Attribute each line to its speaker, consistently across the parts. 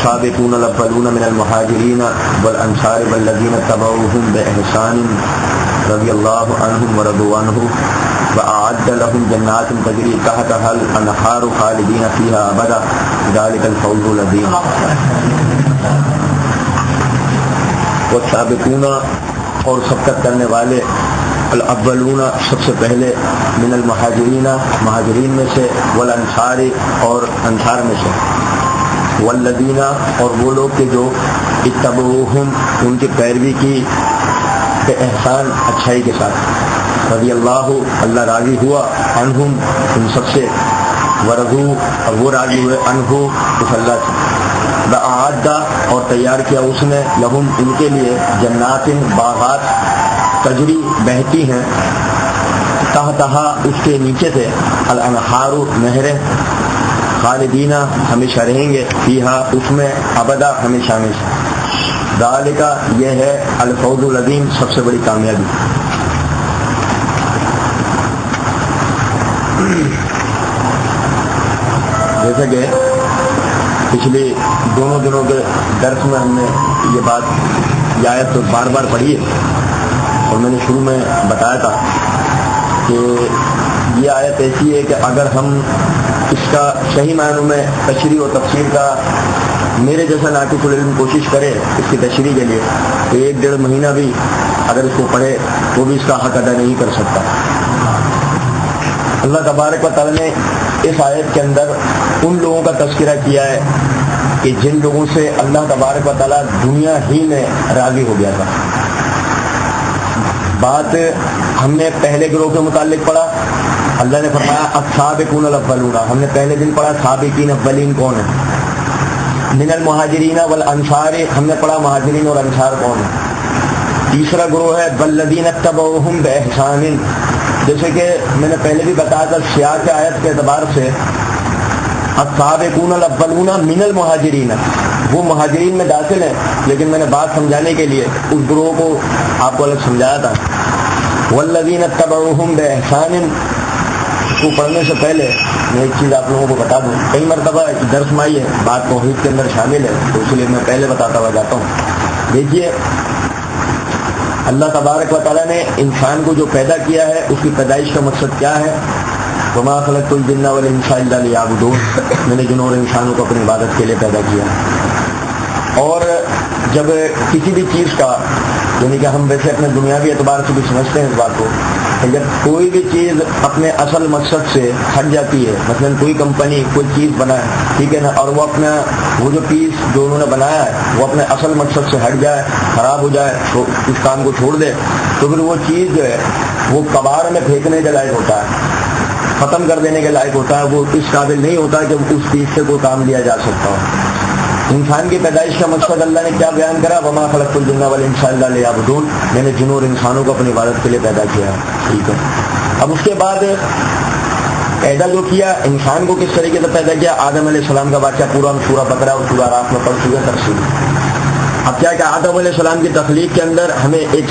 Speaker 1: والسابقون الاولون من المهاجرين والانصار والذين اتبعوهم باحسان رضی اللہ عنہم ورضوا عنہ وأعد لهم جنات تجری تحتها الانہار خالدین فیہا ابدا ذلک الفوز العظیم. والسابقون اور سبقت کرنے والے، الاولون سب سے پہلے، من المہاجرین مہاجرین میں سے، والانصار اور انصار میں سے، والذین اور وہ لوگ کہ جو اتبعوہم ان کی پیروی کی احسان اچھائی کے ساتھ، رضی اللہ اللہ راضی ہوا، عنہم ان سب سے، ورضوا اور وہ راضی ہوئے، عنہ اس اللہ سے، وأعد اور تیار کیا اس نے، لہم ان کے لیے، جنات باغات، تجری بہتی ہیں، تحتہا اس کے نیچے سے، الانہار نہریں، خالدین ہمیشہ رہیں گے، فیہا اس میں، ابدا ہمیشہ ہمیشہ، ذالک یہ ہے، الفوز العظیم سب سے بڑی کامیابی. جیسے کہ پچھلے دونوں دنوں کے درس میں ہم نے یہ آیت تو بار بار پڑھی ہے، اور میں نے شروع میں بتایا تھا کہ یہ آیت ایسی ہے کہ اگر ہم اس کا صحیح معنوں میں تشریح و تفسیر کا میرے جیسا ناقص العلم کوشش کرے اس کی تشریح کے لیے، تو 1-1.5 مہینہ بھی اگر اس کو پڑھے تو بھی اس کا حق ادا نہیں کر سکتا. اللہ تبارک و تعالی نے اس آیت کے اندر ان لوگوں کا تذکرہ کیا ہے کہ جن لوگوں سے اللہ تبارک و تعالی دنیا ہی میں راضی ہو گیا تھا. بات ہم نے پہلے گروہ کے متعلق پڑھا، اللہ نے فرمایا السابقون الاولون، ہم نے پہلے دن پڑھا سابقین اولین کون ہیں، من المہاجرین والانصار ہم نے پڑھا مہاجرین اور انصار کون ہیں. تیسرا گروہ ہے والذین اتبعوہم باحسان، جیسے کہ میں نے پہلے بھی بتایا تھا سیاق آیت کے اعتبار سے السابقون الاولون من المہاجرین وہ مہاجرین میں داخل ہیں، لیکن میں نے بات سمجھانے کے لیے اس گروہ کو آپ کو الگ سمجھایا تھا. والذین اتبعوہم باحسان کو پڑھنے سے پہلے میں ایک چیز آپ لوگوں کو بتا دوں، کئی مرتبہ درس میں آئی ہے، بات توحید کے اندر شامل ہے، تو اس لیے میں پہلے بتاتا ہوا جاتا ہوں. دیکھیے اللہ تبارک و تعالیٰ نے انسان کو جو پیدا کیا ہے اس کی پیدائش کا مقصد کیا ہے، وما خلقت الجن والانس الا لیعبدون، میں نے جنوں اور انسانوں کو اپنی عبادت کے لیے پیدا کیا. اور جب کسی بھی چیز کا، یعنی کہ ہم ویسے اپنے دنیاوی اعتبار سے بھی سمجھتے ہیں اس بات کو کہ جب کوئی بھی چیز اپنے اصل مقصد سے ہٹ جاتی ہے، مثلا کوئی کمپنی کوئی چیز بنائے، ٹھیک ہے نا، اور وہ جو پیس جو انہوں نے بنایا ہے وہ اپنے اصل مقصد سے ہٹ جائے، خراب ہو جائے، تو اس کام کو چھوڑ دے، تو پھر وہ چیز جو ہے وہ کباڑ میں پھینکنے کے لائق ہوتا ہے، ختم کر دینے کے لائق ہوتا ہے، وہ اس قابل نہیں ہوتا کہ اس چیز سے کوئی کام لیا جا سکتا ہو. انسان کی پیدائش کا مقصد اللہ نے کیا بیان کرا، وما خلقت الجن والانس الا لیعبدون، میں نے جنوں اور انسانوں کو اپنی عبادت کے لیے پیدا کیا ہے. ٹھیک ہے، اب اس کے بعد پیدا جو کیا انسان کو کس طریقے سے پیدا کیا، آدم علیہ السلام کا واقعہ پورا ہم سورہ بقرہ اور سورہ اعراف میں پڑھ چکے تفصیل. اب کیا کہ آدم علیہ السلام کی تخلیق کے اندر ہمیں ایک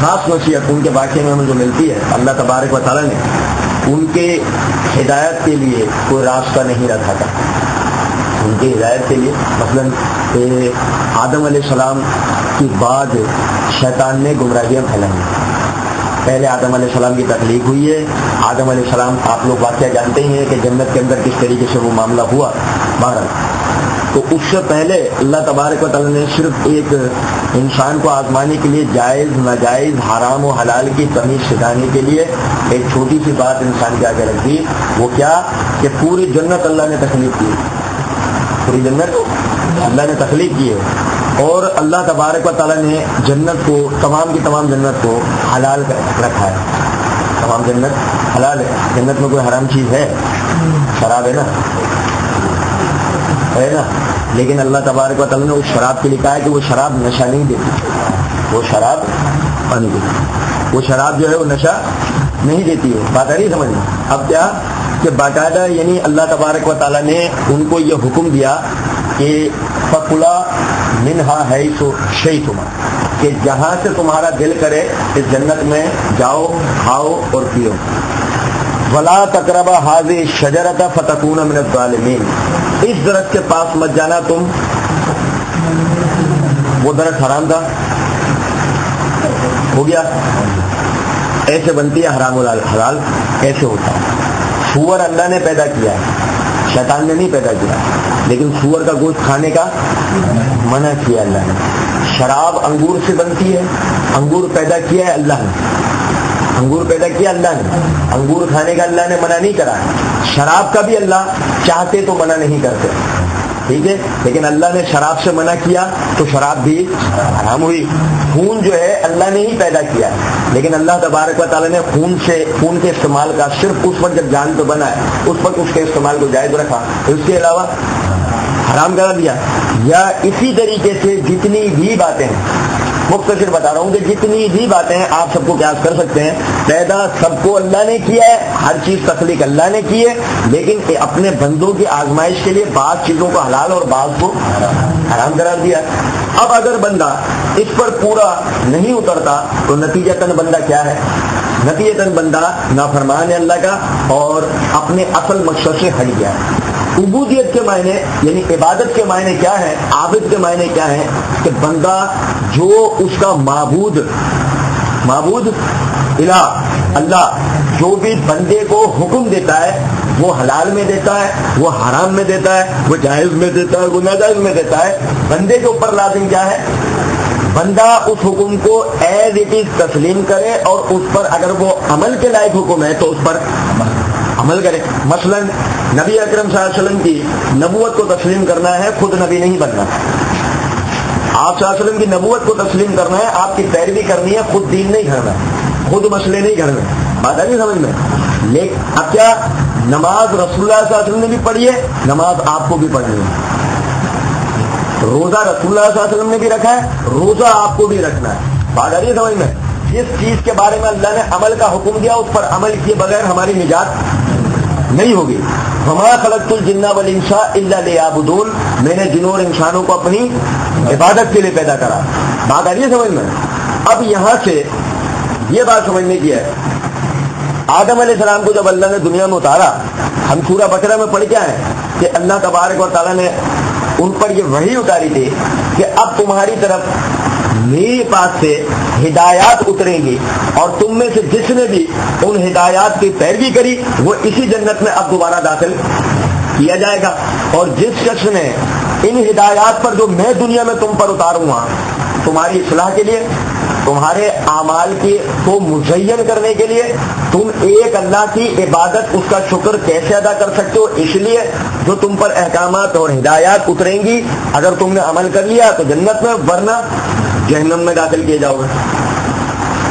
Speaker 1: خاص نصیحت ان کے واقعے میں ہمیں جو ملتی ہے، اللہ تبارک و تعالیٰ نے ان کے ہدایت کے لیے کوئی راستہ نہیں رکھا تھا. ان کی ہدایت کے لیے مثلاً آدم علیہ السلام کی بعد شیطان نے گمراہیاں پھیلائی. پہلے آدم علیہ السلام کی تخلیق ہوئی ہے، آدم علیہ السلام آپ لوگ واقعہ جانتے ہی ہیں کہ جنت کے اندر کس طریقے سے وہ معاملہ ہوا. بہرحال تو اس سے پہلے اللہ تبارک و تعالیٰ نے صرف ایک انسان کو آزمانے کے لیے جائز ناجائز حرام و حلال کی تمیز سکھانے کے لیے ایک چھوٹی سی بات انسان کے آگے رکھ دی. وہ کیا کہ پوری جنت اللہ نے تخلیق کی، پوری جنت اللہ نے تخلیق کی ہے، اور اللہ تبارک و تعالیٰ نے جنت کو، تمام کی تمام جنت کو حلال رکھا ہے. تمام جنت حلال ہے، جنت میں کوئی حرام چیز ہے؟ شراب ہے نا، ہے نا، لیکن اللہ تبارک و تعالیٰ نے اس شراب کے لکھا ہے کہ وہ شراب نشہ نہیں دیتی، وہ شراب پانی دیتی، وہ شراب جو ہے وہ نشہ نہیں دیتی ہے. بات آ رہی سمجھ میں؟ اب کیا کہ باقاعدہ یعنی اللہ تبارک و تعالیٰ نے ان کو یہ حکم دیا کہ فَكُلَا مِنْهَا حَيْثُ شِئْتُمَا، کہ جہاں سے تمہارا دل کرے اس جنت میں جاؤ، کھاؤ اور پیو. وَلَا تَقْرَبَا هَذِهِ الشَّجَرَةَ فَتَكُونَ مِنَ الظَّالِمِينَ، اس درخت کے پاس مت جانا تم. وہ درخت حرام تھا, ہو گیا. ایسے بنتی ہے حرام حلال, ایسے ہوتا ہے. سور اللہ نے پیدا کیا ہے, شیطان نے نہیں پیدا کیا, لیکن سور کا گوشت کھانے کا منع کیا اللہ نے. شراب انگور سے بنتی ہے, انگور پیدا کیا ہے اللہ نے, انگور پیدا کیا اللہ نے, انگور کھانے کا اللہ نے منع نہیں کرا ہے. شراب کا بھی اللہ چاہتے تو منع نہیں کرتے, ٹھیک ہے, لیکن اللہ نے شراب سے منع کیا تو شراب بھی حرام ہوئی. خون جو ہے اللہ نے ہی پیدا کیا ہے, لیکن اللہ تبارک و تعالیٰ نے خون کے استعمال کا صرف اس وقت جب جان پہ بنا ہے اس وقت اس کے استعمال کو جائز رکھا, اس کے علاوہ حرام کرا دیا. یا اسی طریقے سے جتنی بھی باتیں ہیں, مختصر بتا رہا ہوں کہ جتنی بھی باتیں ہیں آپ سب کو قیاس کر سکتے ہیں. پیدا سب کو اللہ نے کیا ہے, ہر چیز تخلیق اللہ نے کی ہے, لیکن اپنے بندوں کی آزمائش کے لیے بعض چیزوں کو حلال اور بعض کو حرام قرار دیا. اب اگر بندہ اس پر پورا نہیں اترتا تو نتیجتاً بندہ کیا ہے, نتیجتاً بندہ نافرمان ہے اللہ کا اور اپنے اصل مقصد سے ہٹ گیا ہے. عبودیت کے معنی یعنی عبادت کے معنی کیا ہے, عابد کے معنی کیا ہے کہ بندہ جو اس کا معبود الہ اللہ جو بھی بندے کو حکم دیتا ہے وہ حلال میں دیتا ہے, وہ حرام میں دیتا ہے, وہ جائز میں دیتا ہے, وہ ناجائز میں دیتا ہے. بندے کے اوپر لازم کیا ہے, بندہ اس حکم کو ایز اٹ از تسلیم کرے اور اس پر اگر وہ عمل کے لائق حکم ہے تو اس پر عمل کرے. مثلا نبی اکرم صلی اللہ علیہ وسلم کی نبوت کو تسلیم کرنا ہے, خود نبی نہیں بننا. آپ صلی اللہ علیہ وسلم کی نبوت کو تسلیم کرنا ہے, آپ کی پیروی کرنی ہے, خود دین نہیں گھڑنا, خود مسئلے نہیں گھڑنا. بات آ نہیں سمجھ میں؟ لیکن اب کیا, نماز رسول اللہ صلی اللہ علیہ وسلم نے بھی پڑھی ہے, نماز آپ کو بھی پڑھنی ہے. روزہ رسول اللہ صلی اللہ علیہ وسلم نے بھی رکھا ہے, روزہ آپ کو بھی رکھنا ہے. بات آ رہی ہے سمجھ میں؟ جس چیز کے بارے میں اللہ نے عمل کا حکم دیا اس پر عمل کیے بغیر ہماری نجات نہیں ہوگی. وما خلقت الجن والانس الا لیعبدون, میں نے جنوں اور انسانوں کو اپنی عبادت کے لیے پیدا کرا. بات آ رہی ہے سمجھ میں؟ اب یہاں سے یہ بات سمجھنے کی ہے, آدم علیہ السلام کو جب اللہ نے دنیا میں اتارا, ہم سورہ بقرہ میں پڑھ کیا ہے کہ اللہ تبارک و تعالیٰ نے ان پر یہ وحی اتاری تھی کہ اب تمہاری طرف میرے پاس سے ہدایات اتریں گی اور تم میں سے جس نے بھی ان ہدایات کی پیروی کری وہ اسی جنت میں اب دوبارہ داخل کیا جائے گا. اور جس شخص نے ان ہدایات پر جو میں دنیا میں تم پر اتاروں گا تمہاری اصلاح کے لیے, تمہارے اعمال کو مزین کرنے کے لیے, تم ایک اللہ کی عبادت اس کا شکر کیسے ادا کر سکتے ہو, اس لیے جو تم پر احکامات اور ہدایات اتریں گی اگر تم نے عمل کر لیا تو جنت میں, ورنہ جہنم میں داخل کیے جاؤ گے.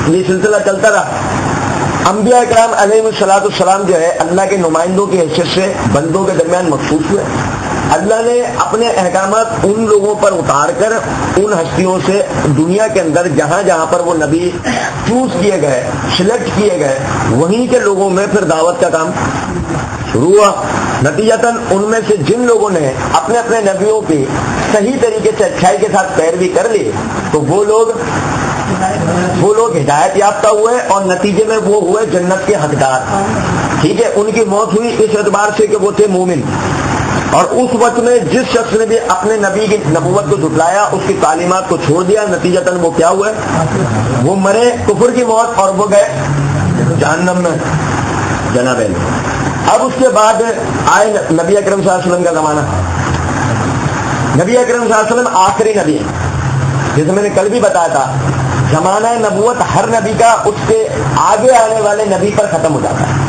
Speaker 1: یہ سلسلہ چلتا رہا. انبیاء کرام علیہ الصلوۃ والسلام جو ہے اللہ کے نمائندوں کی حیثیت سے بندوں کے درمیان مخصوص ہوئے. اللہ نے اپنے احکامات ان لوگوں پر اتار کر ان ہستیوں سے دنیا کے اندر جہاں جہاں پر وہ نبی چوز کیے گئے, سلیکٹ کیے گئے, وہیں کے لوگوں میں پھر دعوت کا کام شروع ہوا. نتیجتاً ان میں سے جن لوگوں نے اپنے اپنے نبیوں کی صحیح طریقے سے اچھائی کے ساتھ پیروی کر لی تو وہ لوگ ہدایت یافتہ ہوئے اور نتیجے میں وہ ہوئے جنت کے حقدار. ٹھیک ہے, ان کی موت ہوئی اس اعتبار سے کہ وہ تھے مومن. اور اس وقت میں جس شخص نے بھی اپنے نبی کی نبوت کو جھٹلایا, اس کی تعلیمات کو چھوڑ دیا, نتیجتاً وہ کیا ہوئے, وہ مرے کفر کی موت اور وہ گئے جہنم میں. جناب اب اس کے بعد آئے نبی اکرم صلی اللہ علیہ وسلم کا زمانہ. نبی اکرم صلی اللہ علیہ وسلم آخری نبی ہیں, جیسے میں نے کل بھی بتایا تھا. زمانہ نبوت ہر نبی کا اس کے آگے آنے والے نبی پر ختم ہو جاتا ہے.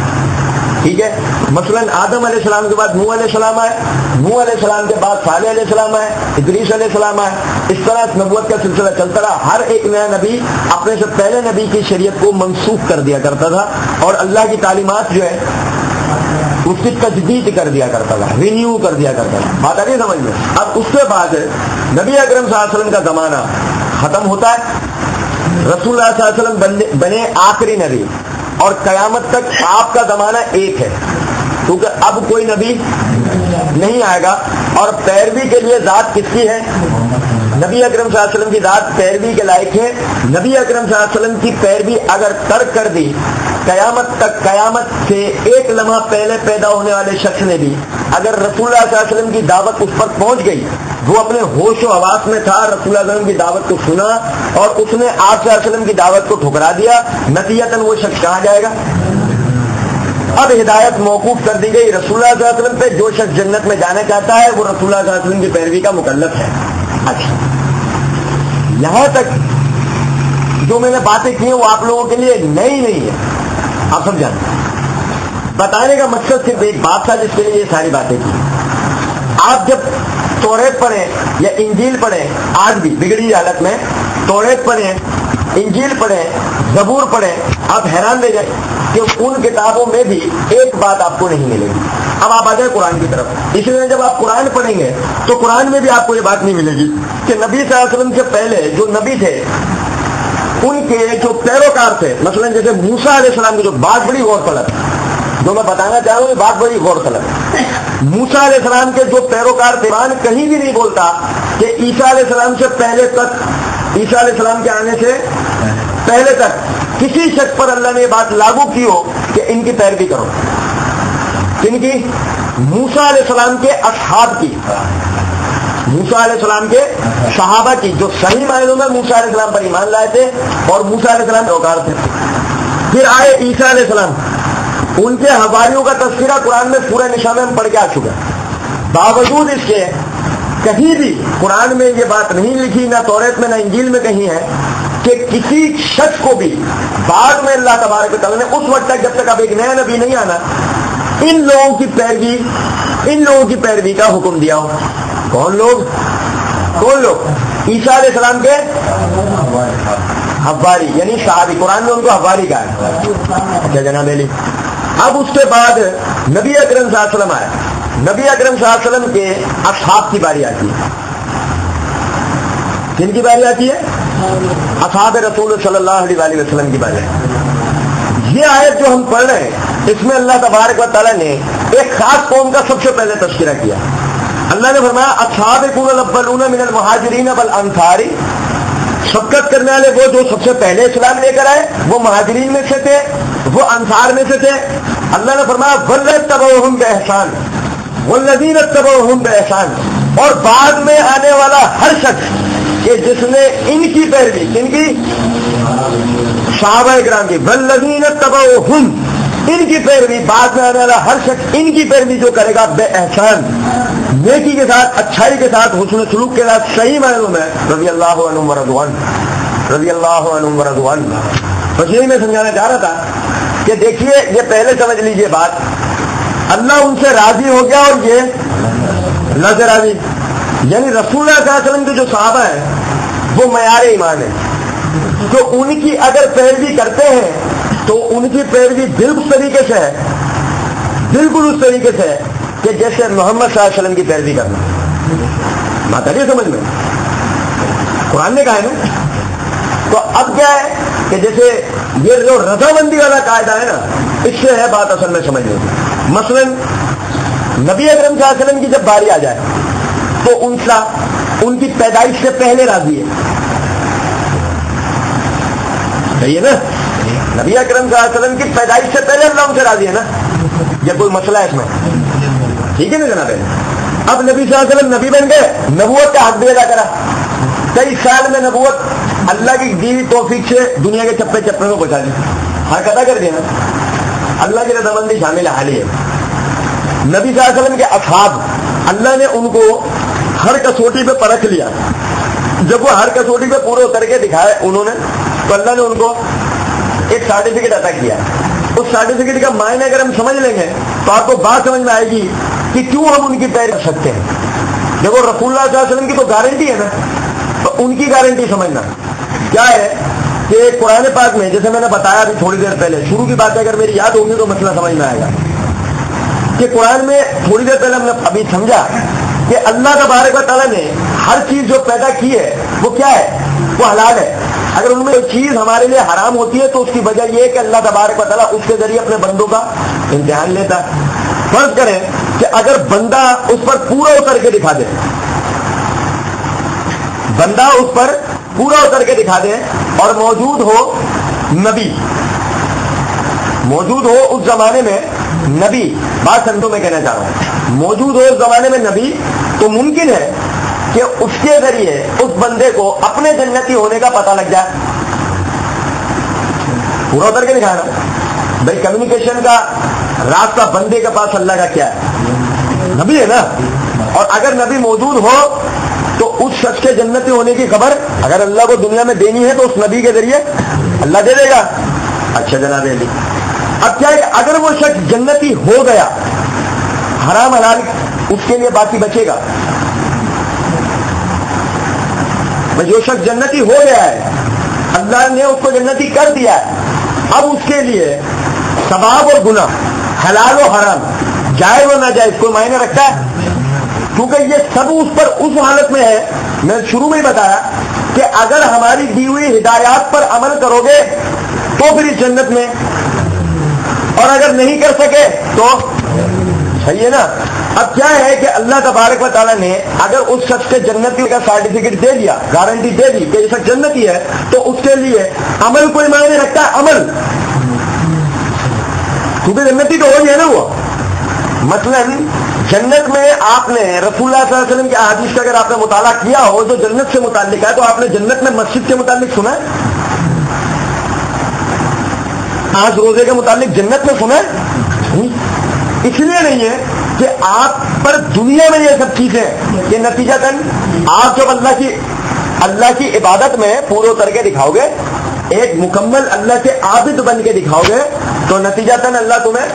Speaker 1: ٹھیک ہے, مثلا آدم علیہ السلام کے بعد نوح علیہ السلام آئے, نوح علیہ السلام کے بعد صالح علیہ السلام آئے, ادریس علیہ السلام آئے. اس طرح نبوت کا سلسلہ چلتا رہا. ہر ایک نیا نبی اپنے سے پہلے نبی کی شریعت کو منسوخ کر دیا کرتا تھا اور اللہ کی تعلیمات جو ہے اس کی تجدید کر دیا کرتا تھا, رینیو کر دیا کرتا تھا. بات آ رہی ہے سمجھ میں؟ اب اس کے بعد نبی اکرم صلی اللہ علیہ وسلم کا زمانہ ختم ہوتا ہے. رسول اللہ صلی اللہ علیہ وسلم بنے آخری نبی اور قیامت تک آپ کا زمانہ ایک ہے, کیونکہ اب کوئی نبی نہیں آئے گا. اور پیروی کے لیے ذات کس کی ہے؟ نبی اکرم صلی اللہ علیہ وسلم کی ذات پیروی کے لائق ہے. نبی اکرم صلی اللہ علیہ وسلم کی پیروی اگر ترک کر دی قیامت تک، قیامت سے ایک لمحہ پہلے پیدا ہونے والے شخص نے بھی اگر رسول اللہ صلی اللہ علیہ وسلم کی دعوت اس پر پہنچ گئی، وہ اپنے ہوش و حواس میں تھا، رسول اللہ صلی اللہ علیہ وسلم کی دعوت کو سنا اور اس نے آپ صلی اللہ علیہ وسلم کی دعوت کو ٹھکرا دیا، نتیجتاً وہ شخص کہاں جائے گا؟ اب ہدایت موقوف کر دی گئی رسول اللہ صلی اللہ علیہ وسلم پہ. جو شخص جنت میں جانا چاہتا ہے وہ رسول اللہ صلی اللہ علیہ وسلم کی پیروی کا مکلف ہے. اچھا، یہاں تک جو میں نے باتیں کی ہیں وہ آپ لوگوں کے لیے نئی نہیں ہے، آپ سب جانتے ہیں. بتانے کا مقصد صرف ایک بات تھا جس کے لیے یہ ساری باتیں کی. آپ جب توریت پڑھیں یا انجیل پڑھیں، آج بھی بگڑی حالت میں توریت پڑھیں، انجیل پڑھیں، زبور پڑھیں، آپ حیران رہ جائیں کہ ان کتابوں میں بھی ایک بات آپ کو نہیں ملے گی. اب آپ آ جائیں قرآن کی طرف. اس لیے جب آپ قرآن پڑھیں گے تو قرآن میں بھی آپ کو یہ بات نہیں ملے گی کہ نبی صلی اللہ علیہ وسلم سے پہلے جو نبی تھے ان کے جو پیروکار تھے، مثلا جیسے موسیٰ علیہ السلام کی جو بات بڑی غور طلب، جو میں بتانا چاہ رہا ہوں یہ بات بڑی غور طلب ہے. موسیٰ علیہ السلام کے جو پیروکار تھے، قرآن کہیں بھی نہیں بولتا کہ عیسیٰ علیہ السلام سے پہلے تک، عیسیٰ علیہ السلام کے آنے سے پہلے تک کسی شخص پر اللہ نے یہ بات لاگو کی ہو کہ ان کی پیروی کرو. کن کی؟ موسیٰ علیہ السلام کے اصحاب کی، موسیٰ علیہ السلام کے صحابہ کی، جو صحیح معنوں میں موسیٰ علیہ السلام پر ایمان لائے تھے اور موسیٰ علیہ السلام پیروکار تھے. پھر آئے عیسیٰ علیہ السلام، ان کے حواریوں کا تذکرہ قرآن میں پورے نشان میں ہم پڑھ کے آ چکے ہیں. باوجود اس کے کہیں بھی قرآن میں یہ بات نہیں لکھی، نہ توریت میں نہ انجیل میں کہیں ہے کہ کسی شخص کو بھی بعد میں اللہ تبارک و تعالیٰ نے اس وقت تک جب تک اب ایک نیا نبی نہیں آنا ان لوگوں کی پیروی کا حکم دیا ہو. کون لوگ؟ عیسیٰ علیہ السلام کے حواری یعنی صحابی، قرآن میں ان کو حواری کہا ہے. اچھا جناب علی، اب اس کے بعد نبی اکرم صلی اللہ علیہ وسلم آیا. نبی اکرم صلی اللہ علیہ وسلم کے اصحاب کی باری آتی ہے. کن کی باری آتی ہے؟ اصحاب رسول صلی اللہ علیہ وسلم کی باری. یہ آیت جو ہم پڑھ رہے ہیں اس میں اللہ تبارک و تعالیٰ نے ایک خاص قوم کا سب سے پہلے تذکرہ کیا. اللہ نے فرمایا السابقون الاولون من المہاجرین والانصار، سبقت کرنے والے وہ جو سب سے پہلے اسلام لے کر آئے وہ مہاجرین میں سے تھے، وہ انصار میں سے تھے. اللہ نے فرمایا والذین اتبعوہم بإحسان والذین اتبعوہم بإحسان، اور بعد میں آنے والا ہر شخص کہ جس نے ان کی پیروی، ان کی صحابہ کرام کی، والذین اتبعوہم، ان کی پیروی، بعد میں آنے والا ہر شخص ان کی پیروی جو کرے گا بے احسان، نیکی کے ساتھ، اچھائی کے ساتھ، حسن سلوک کے ساتھ، صحیح معنوں میں رضی اللہ عنہم ورضوان، رضی اللہ عنہم ورضوان. بس یہی میں سمجھانا چاہ رہا تھا کہ دیکھیے یہ پہلے سمجھ لیجئے بات، اللہ ان سے راضی ہو گیا اور یہ اللہ سے راضی، یعنی رسول اللہ صلی اللہ علیہ وسلم کے جو صحابہ ہیں وہ معیار ایمان ہے. تو ان کی اگر پیروی کرتے ہیں تو ان کی پیروی بالکل اس طریقے سے ہے، بالکل اس طریقے سے ہے کہ جیسے محمد صلی اللہ علیہ وسلم کی پیروی کرنا. بات آ رہی ہے سمجھ میں؟ قرآن نے کہا ہے نا. تو اب کیا ہے کہ جیسے یہ جو رضامندی والا قاعدہ ہے نا، اس سے ہے بات اصل میں سمجھنے کی. مثلا نبی اکرم صلی اللہ علیہ وسلم کی جب باری آ جائے تو ان کی پیدائش سے پہلے راضی ہے. صحیح ہے نا؟ نبی اکرم صلی اللہ علیہ وسلم کی پیدائش سے پہلے اللہ ان سے راضی ہے نا. یہ کوئی مسئلہ ہے اس میں؟ ٹھیک ہے نا جناب. اب نبی صلی اللہ علیہ وسلم نبی بن گئے، نبوت کا حق بھی ادا کرا. 23 سال میں نبوت اللہ کی دی توفیق سے دنیا کے چپے چپے میں پہنچا دی، حق ادا کر دیا نا. اللہ کی رضامندی شامل حال ہے. نبی صلی اللہ علیہ وسلم کے اصحاب، اللہ نے ان کو ہر کسوٹی پہ پرکھ لیا. جب وہ ہر کسوٹی پہ پورے اتر کے دکھائے انہوں نے، تو اللہ نے ان کو ایک سرٹیفکیٹ عطا کیا. اس سرٹیفکیٹ کا معنی اگر ہم سمجھ لیں گے تو آپ کو بات سمجھ میں آئے گی کہ کیوں ہم ان کی پیروی کر سکتے ہیں. دیکھو رسول اللہ صلی اللہ علیہ وسلم کی تو گارنٹی ہے نا، تو ان کی گارنٹی سمجھنا کیا ہے کہ قرآن پاک میں جیسے میں نے بتایا ابھی تھوڑی دیر پہلے، شروع کی باتیں اگر میری یاد ہوگی تو مسئلہ سمجھ میں آئے گا کہ قرآن میں تھوڑی دیر پہلے ہم نے ابھی سمجھا کہ اللہ تبارک و تعالیٰ نے ہر چیز جو پیدا کی ہے وہ کیا ہے؟ وہ حلال ہے. اگر ان میں کوئی چیز ہمارے لیے حرام ہوتی ہے تو اس کی وجہ یہ ہے کہ اللہ تبارک و تعالیٰ اس کے ذریعے اپنے بندوں کا امتحان لیتا ہے. فرض کریں کہ اگر بندہ اس پر پورا اتر کے دکھا دے، بندہ اس پر پورا اتر کے دکھا دے اور موجود ہو نبی، موجود ہو اس زمانے میں نبی، بات سمجھو میں کہنا چاہ رہا ہوں، موجود ہو اس زمانے میں نبی، تو ممکن ہے کہ اس کے ذریعے اس بندے کو اپنے جنتی ہونے کا پتہ لگ جائے. پورا اتر کے دکھانا بھائی کمیونیکیشن کا راستہ بندے کے پاس اللہ کا کیا ہے؟ نبی ہے نا. اور اگر نبی موجود ہو تو اس شخص کے جنتی ہونے کی خبر اگر اللہ کو دنیا میں دینی ہے تو اس نبی کے ذریعے اللہ دے دے گا. اچھا جناب علی، اب کیا ہے اگر وہ شخص جنتی ہو گیا، حرام حلال اس کے لیے باقی بچے گا؟ جو شخص جنتی ہو گیا ہے، اللہ نے اس کو جنتی کر دیا ہے، اب اس کے لیے ثواب اور گناہ، حلال و حرام، جائز و ناجائز کوئی معنی رکھتا ہے؟ کیونکہ یہ سب اس پر اس حالت میں ہے، میں شروع میں ہی بتایا کہ اگر ہماری دی ہوئی ہدایات پر عمل کرو گے تو پھر اس جنت میں، اور اگر نہیں کر سکے تو صحیح ہے نا. اب کیا ہے کہ اللہ تبارک و تعالیٰ نے اگر اس شخص کے جنتی کا سرٹیفکیٹ دے دیا، گارنٹی دے دی کہ یہ شخص جنتی ہے، تو اس کے لیے عمل کوئی معنی رکھتا ہے؟ عمل، کیونکہ جنتی تو ہو گئی ہے نا وہ. مثلا جنت میں آپ نے رسول اللہ صلی اللہ علیہ وسلم کے احادیث کا اگر آپ نے مطالعہ کیا ہو جو جنت سے متعلق ہے، تو آپ نے جنت میں مسجد کے متعلق سنا ہے؟ آج روزے کے متعلق جنت میں سنا ہے؟ اس لیے نہیں ہے کہ آپ پر دنیا میں یہ سب چیزیں کہ نتیجتاً آپ جب اللہ کی عبادت میں پورے اتر کے دکھاؤ گے، ایک مکمل اللہ کے عابد بن کے دکھاؤ گے، تو نتیجتاً اللہ تمہیں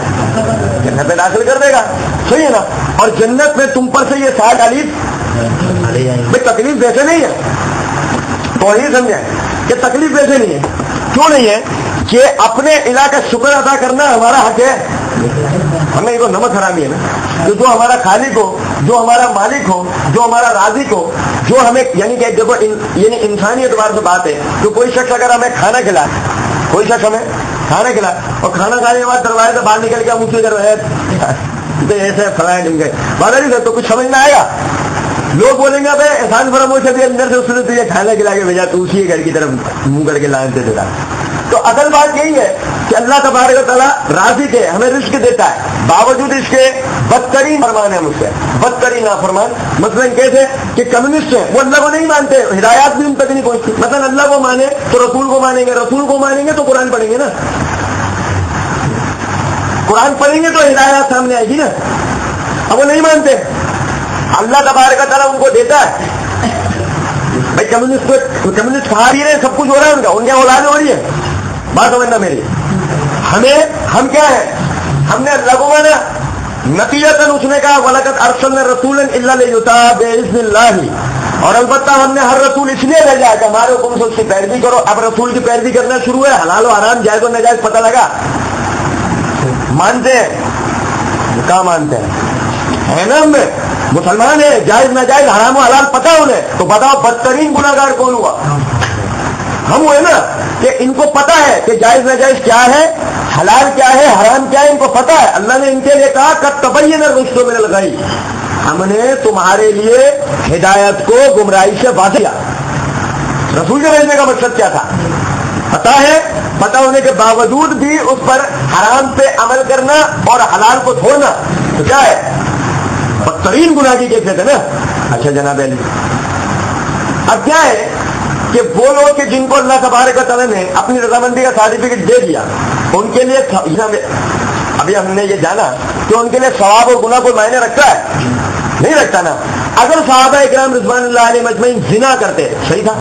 Speaker 1: جنت میں داخل کر دے گا. صحیح ہے نا. اور جنت میں تم پر سے یہ ساری تکلیف بھائی تکلیف ویسے نہیں ہے، تو ہی سمجھیں کہ تکلیف ویسے نہیں ہے. کیوں نہیں ہے؟ کہ اپنے الہ کا شکر ادا کرنا ہمارا حق ہے. ہمیں یہ تو نمک حرامی ہے نا، جو ہمارا خالق ہو، جو ہمارا مالک ہو، جو ہمارا رازق ہو، جو ہمیں یعنی کہ دیکھو یعنی انسانی اعتبار سے بات ہے کہ کوئی شخص اگر ہمیں کھانا کھلائے، کوئی شخص ہمیں کھانا کھلائے اور کھانا کھانے کے بعد دروازے سے باہر نکل کے ہم اسے ایسے فلائیں ڈم گئے بات نہیں تو کچھ سمجھ میں آئے گا. لوگ بولیں گے بھائی احسان فراموش ابھی اندر سے اس نے تجھے کھانا کھلا کے بھیجا، تو اسی گھر کی طرف منہ کر کے لائن سے دیتا. تو اصل بات یہی ہے کہ اللہ تبارک و تعالیٰ رازق ہے، ہمیں رزق دیتا ہے، باوجود اس کے بدترین فرمان ہے مجھ سے، بدترین نافرمان. مثلا کیسے کہ کمیونسٹ ہیں، وہ اللہ کو نہیں مانتے، ہدایات بھی ان تک نہیں پہنچتی. مثلا اللہ کو مانے تو رسول کو مانیں گے، رسول کو مانیں گے تو قرآن پڑھیں گے نا، قرآن پڑھیں گے تو ہدایات سامنے آئے گی نا. اب وہ نہیں مانتے، اللہ تبارک و تعالیٰ ان کو دیتا ہے. بھائی کمیونسٹ کھا رہی ہے، سب کچھ ہو رہا ہے ان کا، ان کی اولاد ہو رہی ہے. بات سمجھنا میری، ہم کیا ہے؟ ہم نے اللہ کو مانا، نتیجتاً اس نے کہا وَلَقَدْ أَرْسَلْنَا رَسُولًا إِلَّا لِيُطَاعَ بِإِذْنِ اللَّهِ. اور البتہ ہم نے ہر رسول اس لیے بھیجا ہے کہ ہمارے حکم سے اس کی پیروی کرو. اب رسول کی پیروی کرنا شروع ہے، حلال و حرام، جائز و ناجائز پتہ لگا، مانتے ہیں؟ کہاں مانتے ہیں؟ ہے نا ہم مسلمان ہیں، جائز ناجائز حرام و حلال پتہ انہیں. تو بتاؤ بدترین گناہگار کون ہوا؟ ہم ہوئے نا کہ ان کو پتا ہے کہ جائز ناجائز کیا ہے، حلال کیا ہے، حرام کیا ہے، ان کو پتا ہے. اللہ نے ان کے لیے کہا کہ تبین الرشد من الغی، ہم نے تمہارے لیے ہدایت کو گمراہی سے واضح کیا. رسول کے بھیجنے کا مقصد کیا تھا پتا ہے؟ پتا ہونے کے باوجود بھی اس پر حرام پہ عمل کرنا اور حلال کو چھوڑنا تو کیا ہے؟ بدترین گناہ کی کیفیت ہے نا. اچھا جناب علی، اب کیا ہے کہ وہ لوگ کہ جن کو اللہ تبارک و تعالیٰ نے اپنی رضامندی کا سرٹیفکیٹ دے دیا، ان کے لیے ابھی ہم نے یہ جانا کہ ان کے لیے ثواب اور گناہ کوئی معنی رکھتا ہے؟ نہیں رکھتا نا. اگر صحابہ اکرام رضوان اللہ علیہ مجمعین زنا کرتے صحیح تھا؟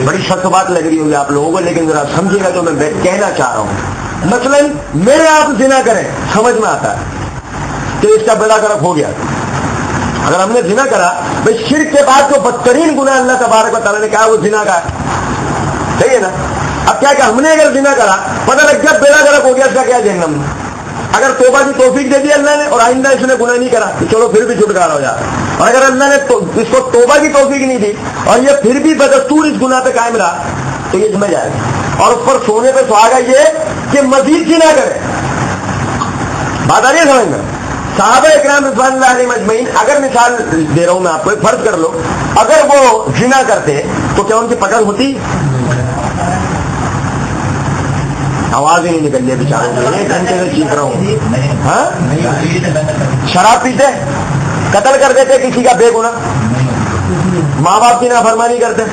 Speaker 1: بڑی سخت بات لگ رہی ہوگی آپ لوگوں کو، لیکن ذرا سمجھے گا جو میں کہنا چاہ رہا ہوں. مثلا میرے آپ زنا کریں، سمجھ میں آتا ہے کہ اس کا بیڑا گرک ہو گیا. اگر ہم نے زنا کرا، بھائی شرک کے بعد جو بدترین گناہ اللہ تبارک و تعالیٰ نے کہا وہ زنا کا ہے، صحیح ہے نا. اب کیا کہ ہم نے اگر زنا کرا، پتہ لگ گیا بیڑا گرک ہو گیا، اس کا کیا جہنم. اگر توبہ کی توفیق دے دی اللہ نے اور آئندہ اس نے گناہ نہیں کرا تو چلو پھر بھی چھٹکارا ہو جاتا. اور اگر اللہ نے اس کو توبہ کی توفیق نہیں دی اور یہ پھر بھی بدستور اس گناہ پہ قائم رہا تو یہ سمجھ آئے گا. اور اس پر سونے پہ سہاگا یہ کہ مزید زنا کرے. بات آ رہی ہے سمجھ میں؟ صحابہ اکرام رضوان اللہ علیہم اجمعین، اگر مثال دے رہا ہوں میں آپ کو، فرض کر لو اگر وہ زنا کرتے تو کیا ان کی پکڑ ہوتی؟ آواز ہی نہیں نکل رہی بیچاروں میں، ایک گھنٹے سے چیخ رہا ہوں. ہاں، شراب پیتے، قتل کر دیتے کسی کا بے گناہ، ماں باپ کی نافرمانی کرتے،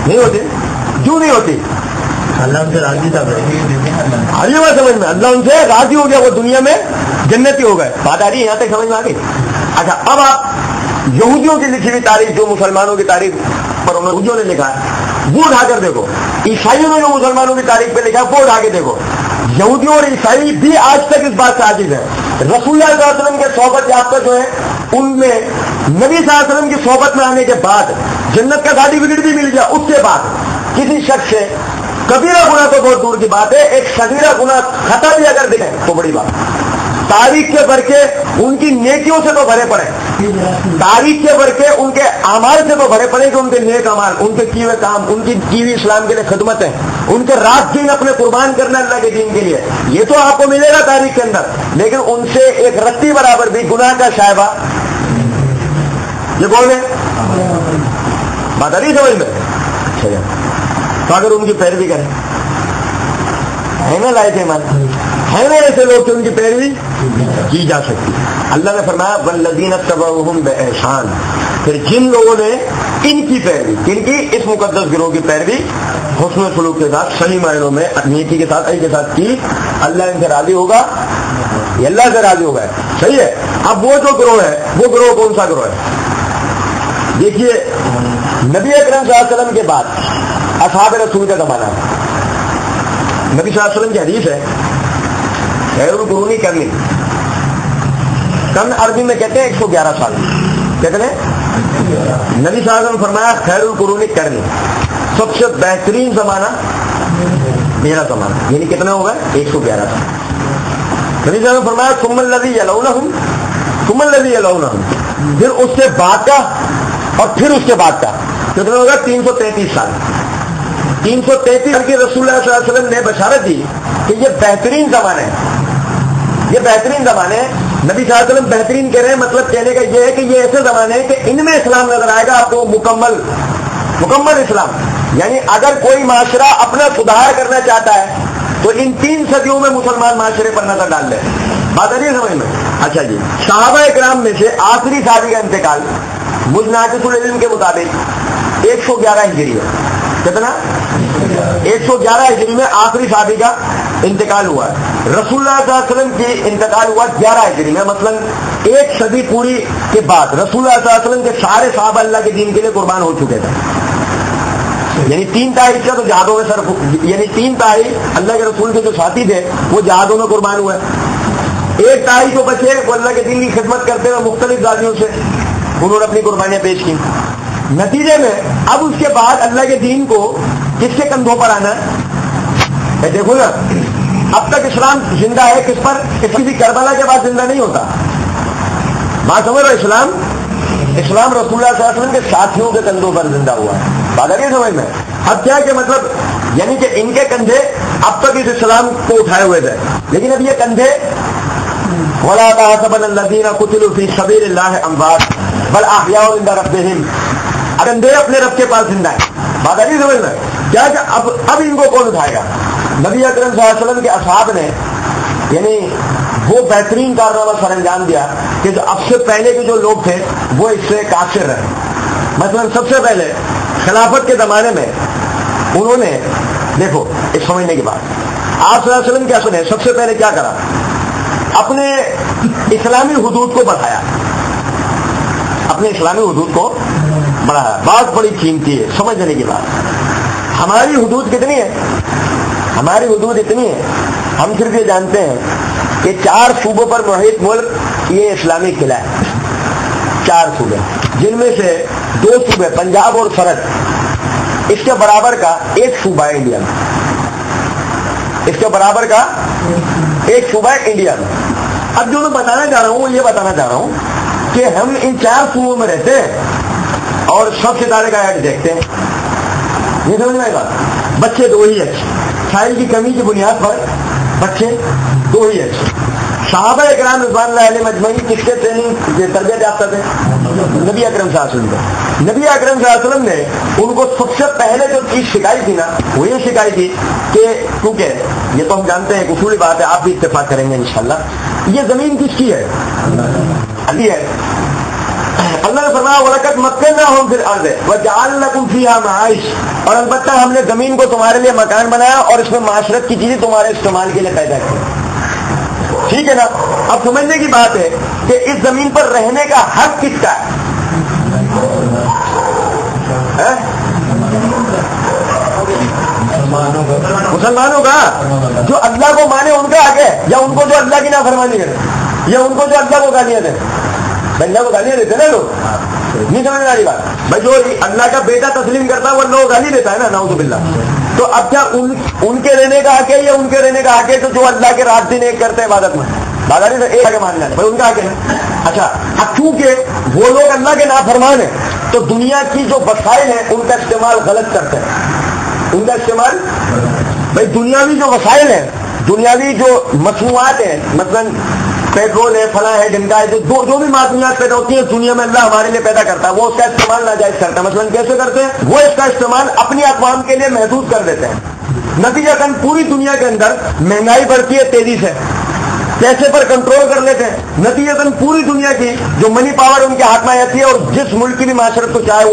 Speaker 1: نہیں ہوتے؟ کیوں نہیں ہوتی؟ اللہ ان سے راضی تھا. آئی بات سمجھ میں؟ اللہ ان سے راضی ہو گیا، وہ دنیا میں جنتی ہو گئے. بات آ رہی ہے یہاں تک سمجھ میں آ گئی؟ اچھا، اب آپ یہودیوں کی لکھی ہوئی تاریخ، جو مسلمانوں کی تاریخ پر یہودیوں نے لکھا ہے وہ اٹھا کر دیکھو. عیسائیوں نے جو مسلمانوں کی تاریخ پہ لکھا ہے وہ اٹھا کے دیکھو. یہودیوں اور عیسائی بھی آج تک اس بات سے عاجز ہے. رسول اللہ صلی اللہ علیہ وسلم کے صحبت یافتہ جو ہے ان میں نبی صلی اللہ علیہ وسلم کی صحبت میں آنے کے بعد جنت کا سرٹیفکیٹ بھی مل گیا. اس کے بعد کسی شخص سے کبیرہ گناہ تو بہت دور کی بات ہے، ایک صغیرہ گناہ خطا بھی اگر دکھے تو بڑی بات. تاریخ کے برکے ان کی نیکیوں سے تو بھرے پڑے، تاریخ کے برکے ان کے اعمال سے تو بھرے پڑے کہ ان کے نیک اعمال، ان کے کیے ہوئے کام، ان کی کی ہوئی اسلام کے لیے خدمتیں، ان کے رات دن اپنے قربان کرنا اللہ کے دین کے لیے، یہ تو آپ کو ملے گا تاریخ کے اندر. لیکن ان سے ایک رتی برابر بھی گناہ کا شائبہ، یہ کون ہے؟ بات آ رہی سمجھ میں؟ تو اگر ان کی پیروی کریں، ہے نا لائق ایمان، ہے نا ایسے لوگ کہ ان کی پیروی کی جا سکتی. اللہ نے فرمایا والذین اتبعوہم بإحسان، پھر جن لوگوں نے ان کی پیروی، کن کی؟ اس مقدس گروہ کی پیروی حسن سلوک کے ساتھ، صحیح معنوں میں نیکی کے ساتھ، کے ساتھ کی، اللہ ان سے راضی ہوگا، یہ اللہ سے راضی ہوگا. صحیح ہے. اب وہ جو گروہ ہے وہ گروہ کون سا گروہ ہے؟ دیکھیے، نبی اکرم صلی اللہ علیہ وسلم کے بعد اصحاب رسول کا زمانہ ہے. نبی صلی اللہ علیہ وسلم کی حدیث ہے خیر القرون کرنی، کم عربی میں کہتے ہیں 111 سال. کہتے ہیں نبی صلی اللہ علیہ وسلم فرمایا خیر القرون کرنی، سب سے بہترین زمانہ میرا زمانہ، یعنی کتنا ہوگا؟ 111 سال. نبی صلی اللہ علیہ وسلم فرمایا ثم الذی یلونہم، ثم الذی یلونہم، پھر اس سے بعد کا اور پھر اس کے بعد کا کتنا ہوگا؟ 333 سال. 333 کی رسول اللہ صلی اللہ علیہ وسلم نے بشارت دی کہ یہ بہترین زمانے ہے، یہ بہترین زمانے ہیں. نبی صلی اللہ علیہ وسلم بہترین کہہ رہے ہیں، مطلب کہنے کا یہ ہے کہ یہ ایسے زمانے ہیں کہ ان میں اسلام نظر آئے گا آپ کو مکمل اسلام. یعنی اگر کوئی معاشرہ اپنا سدھار کرنا چاہتا ہے تو ان 3 صدیوں میں مسلمان معاشرے پر نظر ڈال لے. بات آ رہی ہے سمجھ میں؟ اچھا جی، صحابہ اکرام میں سے آخری صحابی کا انتقال مجھ ناقص العلم کے مطابق 111 ہجری ہے. کتنا؟ 111 ہجری میں آخری صحابی کا انتقال ہوا ہے. رسول اللہ صلی اللہ علیہ وسلم کی انتقال ہوا 11 ہجری میں، مثلا 1 صدی پوری کے بعد رسول اللہ صلی اللہ علیہ وسلم کے سارے صحابہ اللہ کے دین کے لیے قربان ہو چکے تھے. یعنی 3 تاریخ کا تو جہادوں میں صرف، یعنی 3 تاریخ اللہ کے رسول کے جو ساتھی تھے وہ جہادوں میں قربان ہوئے. 1 تاریخ کو بچے وہ اللہ کے دین کی خدمت کرتے ہوئے مختلف غازیوں سے انہوں نے اپنی قربانیاں پیش کی. نتیجے میں اب اس کے بعد اللہ کے دین کو کس کے کندھوں پر آنا ہے؟ دیکھو نا، اب تک اسلام زندہ ہے کس پر؟ کسی کربلا کے بعد زندہ نہیں ہوتا. بات سمجھ رہے؟ اسلام رسول اللہ صلی اللہ علیہ وسلم کے ساتھیوں کے کندھوں پر زندہ ہوا ہے. بات آ رہی ہے سمجھ میں؟ اب کیا کہ مطلب یعنی کہ ان کے کندھے اب تک اس اسلام کو اٹھائے ہوئے تھے، لیکن اب یہ کندھے وَلَا تَحْسَبَنَّ الَّذِينَ قُتِلُوا فِي سَبِيلِ اللَّهِ أَمْوَاتٌ بَلْ أَحْيَاءٌ عِندَ رَبِّهِمْ. کندھے اپنے رب کے پاس زندہ ہے. بات آ رہی سمجھ میں؟ کیا کہ اب ان کو کون اٹھائے گا؟ نبی اکرم صلی اللہ علیہ وسلم کے اصحاب نے یعنی وہ بہترین کارنامہ سر انجام دیا کہ جو اب سے پہلے کے جو لوگ تھے وہ اس سے قاصر رہے. مثلا سب سے پہلے خلافت کے زمانے میں انہوں نے، دیکھو اس سمجھنے کی بات، آپ صلی اللہ علیہ وسلم کیا سنے، سب سے پہلے کیا کرا؟ اپنے اسلامی حدود کو بڑھایا، اپنے اسلامی حدود کو بڑھایا. بات بڑی قیمتی ہے سمجھنے کی بات. ہماری حدود کتنی ہے؟ ہماری حدود اتنی ہے، ہم صرف یہ جانتے ہیں کہ 4 صوبوں پر محیط ملک یہ اسلامی قلعہ ہے. 4 صوبے، جن میں سے 2 صوبے پنجاب اور سرحد، اس کے برابر کا 1 صوبہ ہے انڈیا میں، اس کے برابر کا 1 صوبہ ہے انڈیا میں. اب جو میں بتانا چاہ رہا ہوں وہ یہ بتانا چاہ رہا ہوں کہ ہم ان 4 صوبوں میں رہتے ہیں اور سب ستارے کا ایڈ دیکھتے ہیں. یہ سمجھ میں آئے گا؟ بچے 2 ہی اچھے، سائل کی کمی کی بنیاد پر بچے 2 ہی اچھے. صحابہ اکرام رضوان اللہ علیہم اجمعین کس کے ٹریننگ تربیت یافتہ تھے؟ نبی اکرم صلی اللہ علیہ وسلم نے. نبی اکرم صلی اللہ علیہ وسلم نے ان کو سب سے پہلے جو چیز سکھائی تھی نا وہ یہ سکھائی تھی کہ کیونکہ یہ تو ہم جانتے ہیں ایک اصولی بات ہے, آپ بھی اتفاق کریں گے انشاءاللہ, یہ زمین کس کی ہے؟ اللہ ہے. اللہ نے فرمایا وَلَقَدْ مَكَّنَّاهُمْ فِي الْأَرْضِ وَجَعَلْنَا لَكُمْ فِيهَا مَعَائِشَ, اور البتہ ہم نے زمین کو تمہارے لیے مکان بنایا اور اس میں معاشرت کی چیزیں تمہارے استعمال کے لیے پیدا کی. ٹھیک ہے نا. اب سمجھنے کی بات ہے کہ اس زمین پر رہنے کا حق کس کا ہے؟ مسلمانوں کا. جو اللہ کو مانے ان کا حق ہے, یا ان کو جو اللہ کی نافرمانی کرے, یا ان کو جو اللہ کو گالیاں دیں؟ اللہ کو گالیاں دیتے نا لوگ, نہیں سمجھ والی بات بھائی. جو اللہ کا بیٹا تسلیم کرتا ہے وہ اللہ کو گالی دیتا ہے نا, نعوذ باللہ. تو اب کیا ان کے رہنے کا حق ہے یا ان کے رہنے کا حق ہے تو جو اللہ کے رات دن ایک کرتے ہیں عبادت میں, بازاری سے ایک آگے ماننا ہے بھائی ان کا حق ہے. اچھا, اب چونکہ وہ لوگ اللہ کے نافرمان ہیں تو دنیا کی جو وسائل ہیں ان کا استعمال غلط کرتے ہیں. ان کا استعمال بھائی دنیاوی جو وسائل ہیں, دنیاوی جو مصنوعات ہیں, مثلا پیٹرول ہے, فلاں ہے, جن کا ہے, جو بھی معدنیات پیدا ہوتی ہیں دنیا میں اللہ ہمارے لیے پیدا کرتا ہے, وہ اس کا استعمال ناجائز کرتا ہے. مثلا کیسے کرتے ہیں؟ وہ اس کا استعمال اپنی اقوام کے لیے محدود کر دیتے ہیں. نتیجہ پوری دنیا کے اندر مہنگائی بڑھتی ہے تیزی سے, پیسے پر کنٹرول کر لیتے ہیں. نتیجہ پوری دنیا کی جو منی پاور ان کے ہاتھ میں آتی ہے اور جس ملک کی بھی معاشرت کو چاہے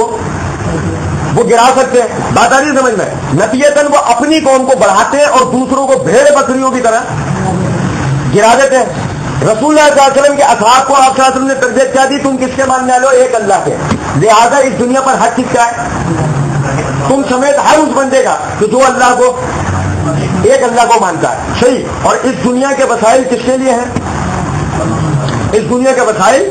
Speaker 1: وہ گرا سکتے ہیں. بات آ رہی ہے سمجھ میں؟ نتیجہ وہ اپنی قوم کو بڑھاتے ہیں اور دوسروں کو بھیڑ بکریوں کی طرح گرا دیتے ہیں. رسول اللہ صلی اللہ علیہ وسلم کے اصحاب کو آپ صلی اللہ علیہ وسلم نے تربیت کیا دی؟ تم کس کے ماننے والے ہو؟ ایک اللہ کے. لہٰذا اس دنیا پر حق کس کا ہے؟ تم سمیت ہر اس بندے کا کہ جو اللہ کو, ایک اللہ کو مانتا ہے. صحیح. اور اس دنیا کے وسائل کس کے لیے ہیں؟ اس دنیا کے وسائل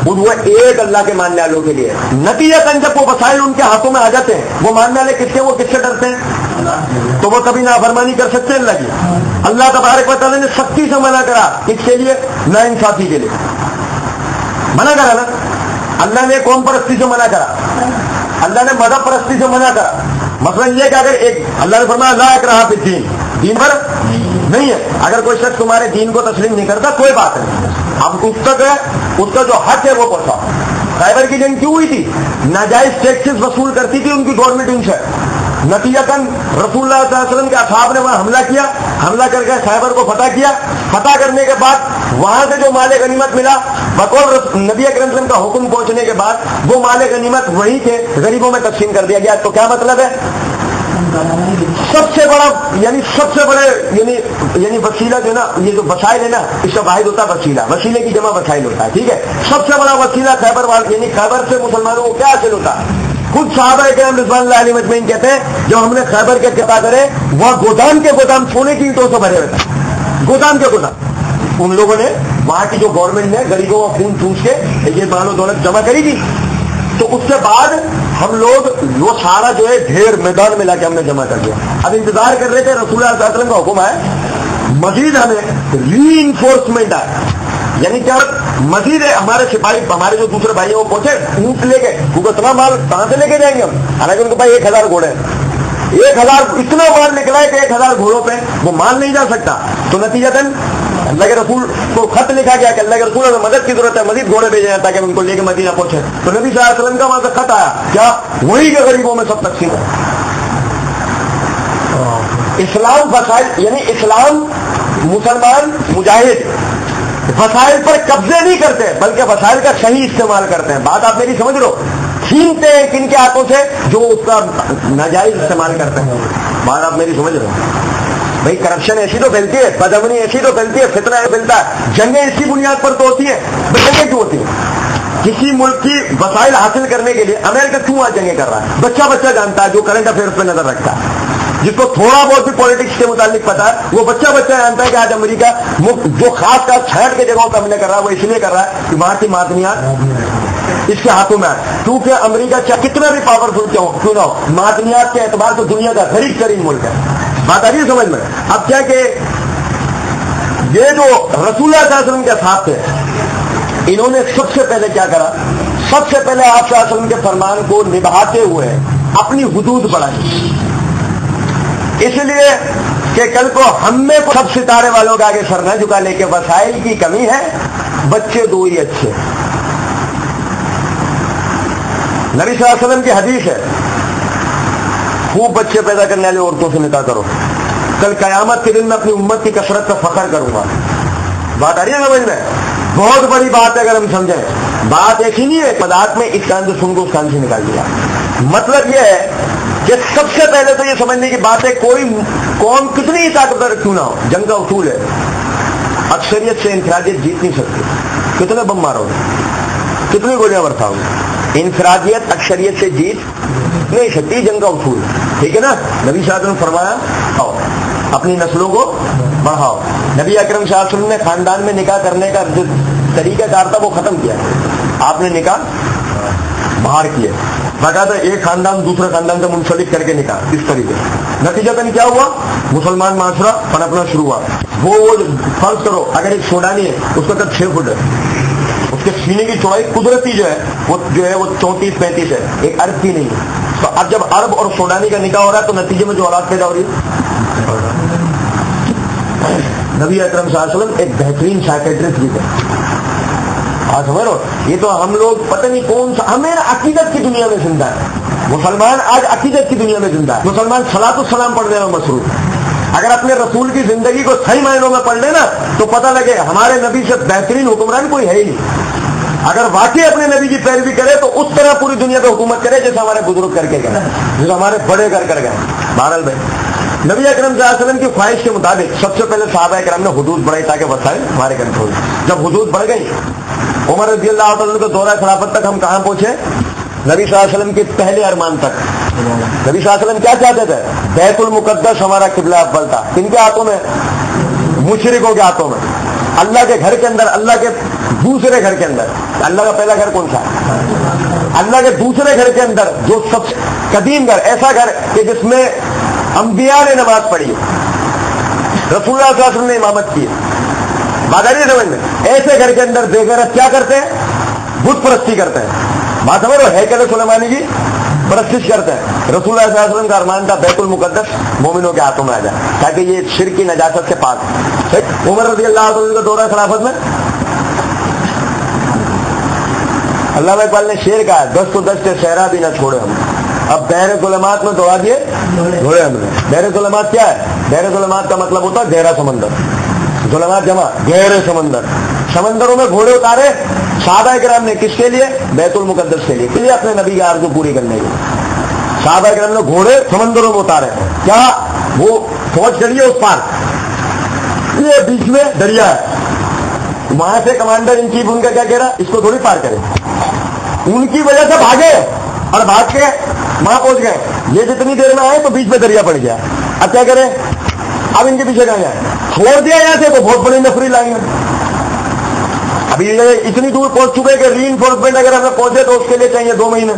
Speaker 1: وہ ایک اللہ کے ماننے والوں کے لیے. نتیجہ جب وہ وسائل ان کے ہاتھوں میں آ جاتے ہیں, وہ ماننے والے کس سے, وہ کس سے ڈرتے ہیں؟ تو وہ کبھی نافرمانی کر سکتے ہیں اللہ کی. اللہ تبارک و تعالیٰ نے سختی سے منع کرا اس کے لیے, نا انصافی کے لیے منع کرا نا. اللہ نے قوم پرستی سے منع کرا, اللہ نے مذہب پرستی سے منع کرا. مثلا یہ کہ اگر ایک اللہ نے فرمایا لا اکراہ فی الدین, دین پر نہیں ہے. اگر کوئی شخص تمہارے دین کو تسلیم نہیں کرتا کوئی بات نہیں, اب اس تک ہے, اس کا جو حق ہے وہ پہنچا. خیبر کی جنگ کیوں ہوئی تھی؟ ناجائز ٹیکسز وصول کرتی تھی ان کی گورنمنٹ ان سے. نتیجتاً رسول اللہ صلی اللہ علیہ وسلم کے اصحاب نے وہاں حملہ کیا, حملہ کر کے خیبر کو فتح کیا. فتح کرنے کے بعد وہاں سے جو مال غنیمت ملا بقول نبی اکرم صلی اللہ علیہ وسلم کا حکم پہنچنے کے بعد وہ مال غنیمت وہیں کے غریبوں میں تقسیم کر دیا گیا. تو کیا مطلب ہے؟ سب سے بڑا سب سے بڑے یعنی وسیلہ جو نا, یہ جو وسائل ہے نا, اس کا واحد ہوتا ہے وسیلہ. وسیلے کی جمع وسائل ہوتا ہے. ٹھیک ہے. سب سے بڑا وسیلہ خیبر یعنی خیبر سے مسلمانوں کو کیا حاصل ہوتا ہے؟ خود صحابہ کرام رضوان اللہ علیہم اجمعین کہتے ہیں جب ہم نے خیبر کے فتح کرے وہاں گودام کے گودام سونے کی اینٹوں سے بھرے ہوئے تھے. گودام کے گودام ان لوگوں نے وہاں کی جو گورنمنٹ نے غریبوں کا خون چوس کے یہ مال و دولت جمع کری تھی. تو اس کے بعد ہم لوگ وہ سارا جو ہے ڈھیر میدان میں لا کے ہم نے جمع کر دیا. اب انتظار کر رہے تھے, رسول اللہ صلی اللہ علیہ وسلم کا حکم ہے مزید ہمیں ری انفورسمنٹ آئے, یعنی کیا مزید ہے. ہمارے سپاہی, ہمارے جو دوسرے بھائی ہیں وہ پہنچے اونٹ لے کے, کیونکہ اتنا مال کہاں سے لے کے جائیں گے ہم؟ حالانکہ ان کے پاس 1000 گھوڑے ہیں, 1000 اتنا مال نکلا ہے کہ 1000 گھوڑوں پہ وہ مال نہیں جا سکتا. تو نتیجتاً اللہ کے رسول کو خط لکھا گیا کہ اللہ کے رسول میں مدد کی ضرورت ہے, مزید گھوڑے بھیجے ہیں تاکہ ان کو لے کے مدینہ پہنچے. تو نبی صلی اللہ علیہ وسلم کا وہاں سے خط آیا, کیا وہی کے غریبوں میں سب تقسیم ہے. اسلام وسائل یعنی اسلام مسلمان مجاہد وسائل پر قبضے نہیں کرتے بلکہ وسائل کا صحیح استعمال کرتے ہیں. بات آپ میری سمجھ لو. چھینتے ہیں کن کے ہاتھوں سے؟ جو اس کا ناجائز استعمال کرتے ہیں. بات آپ میری سمجھ رہے بھائی. کرپشن ایسی تو پھیلتی ہے, بدامنی ایسی تو پھیلتی ہے, فتنہ پھیلتا ہے, جنگیں اسی بنیاد پر تو ہوتی ہیں. جنگیں کیوں ہوتی ہیں؟ کسی ملک کی وسائل حاصل کرنے کے لیے. امریکہ کیوں آج جنگیں کر رہا ہے؟ بچہ جانتا ہے جو کرنٹ افیئرس پہ نظر رکھتا ہے, جس کو تھوڑا بہت بھی پالیٹکس کے متعلق پتا ہے, وہ بچہ جانتا ہے کہ آج امریکہ جو خاص چھیڑ کے جگہوں پہ حملے کر رہا ہے وہ اس لیے کر رہا ہے کہ وہاں کی معدنیات اس کے ہاتھوں میں آئے. کیونکہ امریکہ چاہے کتنا بھی پاورفل کیوں نہ ہو, معدنیات کے اعتبار سے دنیا کا غریب ترین ملک ہے. بات آ رہی ہے سمجھ میں؟ اب کیا کہ یہ جو رسول اللہ صلی اللہ علیہ وسلم کے اصحاب تھے, انہوں نے سب سے پہلے کیا کرا؟ سب سے پہلے آپ صلی اللہ علیہ وسلم کے فرمان کو نبھاتے ہوئے اپنی حدود بڑھائی. اس لیے کہ کل کو ہم میں سب ستارے والوں کے آگے سر نہ جھکا لے کے وسائل کی کمی ہے، بچے دو ہی اچھے۔ نبی صلی اللہ علیہ وسلم کی حدیث ہے، خوب بچے پیدا کرنے والی عورتوں سے نکاح کرو، کل قیامت کے دن میں اپنی امت کی کثرت کا فخر کروں گا۔ بات آ رہی ہے سمجھ میں؟ بہت بڑی بات ہے اگر ہم سمجھیں۔ بات ایسی نہیں ہے مذاق میں اس کان سے سن کو اس کان سے نکال دیا۔ مطلب یہ ہے کہ سب سے پہلے تو یہ سمجھنے کی بات ہے، کوئی قوم کتنی ہی طاقتور کیوں نہ ہو، جنگ کا اصول ہے اکثریت سے انفرادیت جیت نہیں سکتی۔ کتنے بم مارو گے، کتنی گولیاں برساؤ گے، انفرادیت اکثریت سے جیت نہیں سکتی، جنگ کا اصول ہے، ٹھیک ہے نا۔ نبی صلی اللہ علیہ وسلم نے فرمایا آؤ اپنی نسلوں کو بڑھاؤ۔ نبی اکرم صلی اللہ علیہ وسلم نے خاندان میں نکاح کرنے کا جو طریقہ کار تھا وہ ختم کیا، آپ نے نکاح باہر کیے، باقاعدہ ایک خاندان دوسرے خاندان سے منسلک کر کے نکاح، اس طریقے نتیجہ کیا ہوا، مسلمان معاشرہ پنپنا شروع ہوا۔ وہ فرض کرو اگر ایک سوڈانی ہے اس کا قد 6 فٹ ہے، اس کے سینے کی چوڑائی قدرتی جو ہے وہ 34-35 ہے، ایک عرب کی نہیں ہے۔ تو اب جب عرب اور سوڈانی کا نکاح ہو رہا ہے تو نتیجے میں جو اولاد پیدا ہو رہی ہے، نبی اکرم صلی اللہ علیہ وسلم ایک بہترین سائیکیٹرسٹ بھی تھے۔ آج سمجھ رہو، یہ تو ہم لوگ پتہ نہیں کون سا، ہمیں عقیدت کی دنیا میں زندہ ہے مسلمان، آج عقیدت کی دنیا میں زندہ ہے مسلمان، صلاۃ السلام پڑھنے میں مصروف۔ اگر اپنے رسول کی زندگی کو صحیح معنوں میں پڑھ لینا تو پتہ لگے ہمارے نبی سے بہترین حکمران کوئی ہے ہی نہیں۔ اگر واقعی اپنے نبی کی پیروی کرے تو اس طرح پوری دنیا پہ حکومت کرے جیسے ہمارے بزرگ کر کے گئے، جیسے ہمارے بڑے کر گئے۔ بہرحال بھائی، نبی اکرم صلی اللہ علیہ وسلم کی خواہش کے مطابق سب سے پہلے صحابہ کرام نے حدود بڑھائی تاکہ وسائل ہمارے کنٹرول۔ جب حدود بڑھ گئی، عمر رضی اللہ عنہ کو دورہ خلافت تک ہم کہاں پہنچے؟ نبی صلی اللہ علیہ وسلم کے پہلے ارمان تک۔ نبی صلی اللہ علیہ وسلم کیا چاہتے تھے؟ بیت المقدس ہمارا قبلہ اول تھا، کن کے ہاتھوں میں؟ مشرکوں کے ہاتھوں میں۔ اللہ کے گھر کے اندر، اللہ کے دوسرے گھر کے اندر، اللہ کا پہلا گھر کون سا؟ اللہ کے دوسرے گھر کے اندر جو سب سے قدیم گھر، ایسا گھر کہ جس میں انبیاء نے نماز پڑھی، رسول اللہ صلی اللہ علیہ وسلم نے امامت کی، بات آ رہی ہے سمجھ میں؟ ایسے گھر کے اندر بے غیرت کیا کرتے ہیں؟ بت پرستی کرتے ہیں، بات سمجھ رہے ہو؟ ہیکل سلیمانی کی پرستش کرتے ہیں۔ رسول اللہ صلی اللہ علیہ وسلم کا ارمان تھا بیت المقدس مومنوں کے ہاتھوں میں آ جائے تاکہ یہ شرک کی نجاست سے پاک۔ عمر رضی اللہ عنہ کا دورہ خلافت میں علامہ اقبال نے شعر کہا، دست و دست صحرا بھی نہ چھوڑے ہم، اب بحر ظلمات میں دوڑا دیے گھوڑے ہم نے۔ بحر ظلمات کیا ہے؟ بحر ظلمات کا مطلب ہوتا ہے گہرا سمندر، ظلمات جمع گہرے سمندر، سمندروں میں گھوڑے اتارے صحابہ کرام نے، کس کے لیے؟ بیت المقدس کے لیے، اپنے نبی کی آرزو پوری کرنے کے لیے صحابہ کرام نے گھوڑے سمندروں میں اتارے۔ کیا وہ فوج چلی ہے اس پار، یہ بیچ میں دریا ہے، وہاں سے کمانڈر ان چیف ان کا کیا کہہ رہا، اس کو تھوڑی پار کرے، ان کی وجہ سے بھاگے اور بھاگ کے وہاں پہنچ گئے، یہ جتنی دیر میں آئے تو بیچ میں دریا پڑ گیا، اب کیا کریں؟ اب ان کے پیچھے کہاں جائیں؟ چھوڑ دیا یہاں سے تو بہت بڑی نفری لائیں گے۔ ابھی اتنی دور پہنچ چکے کہ ری انفورسمنٹ اگر ہمیں پہنچے تو اس کے لیے چاہیے 2 مہینے،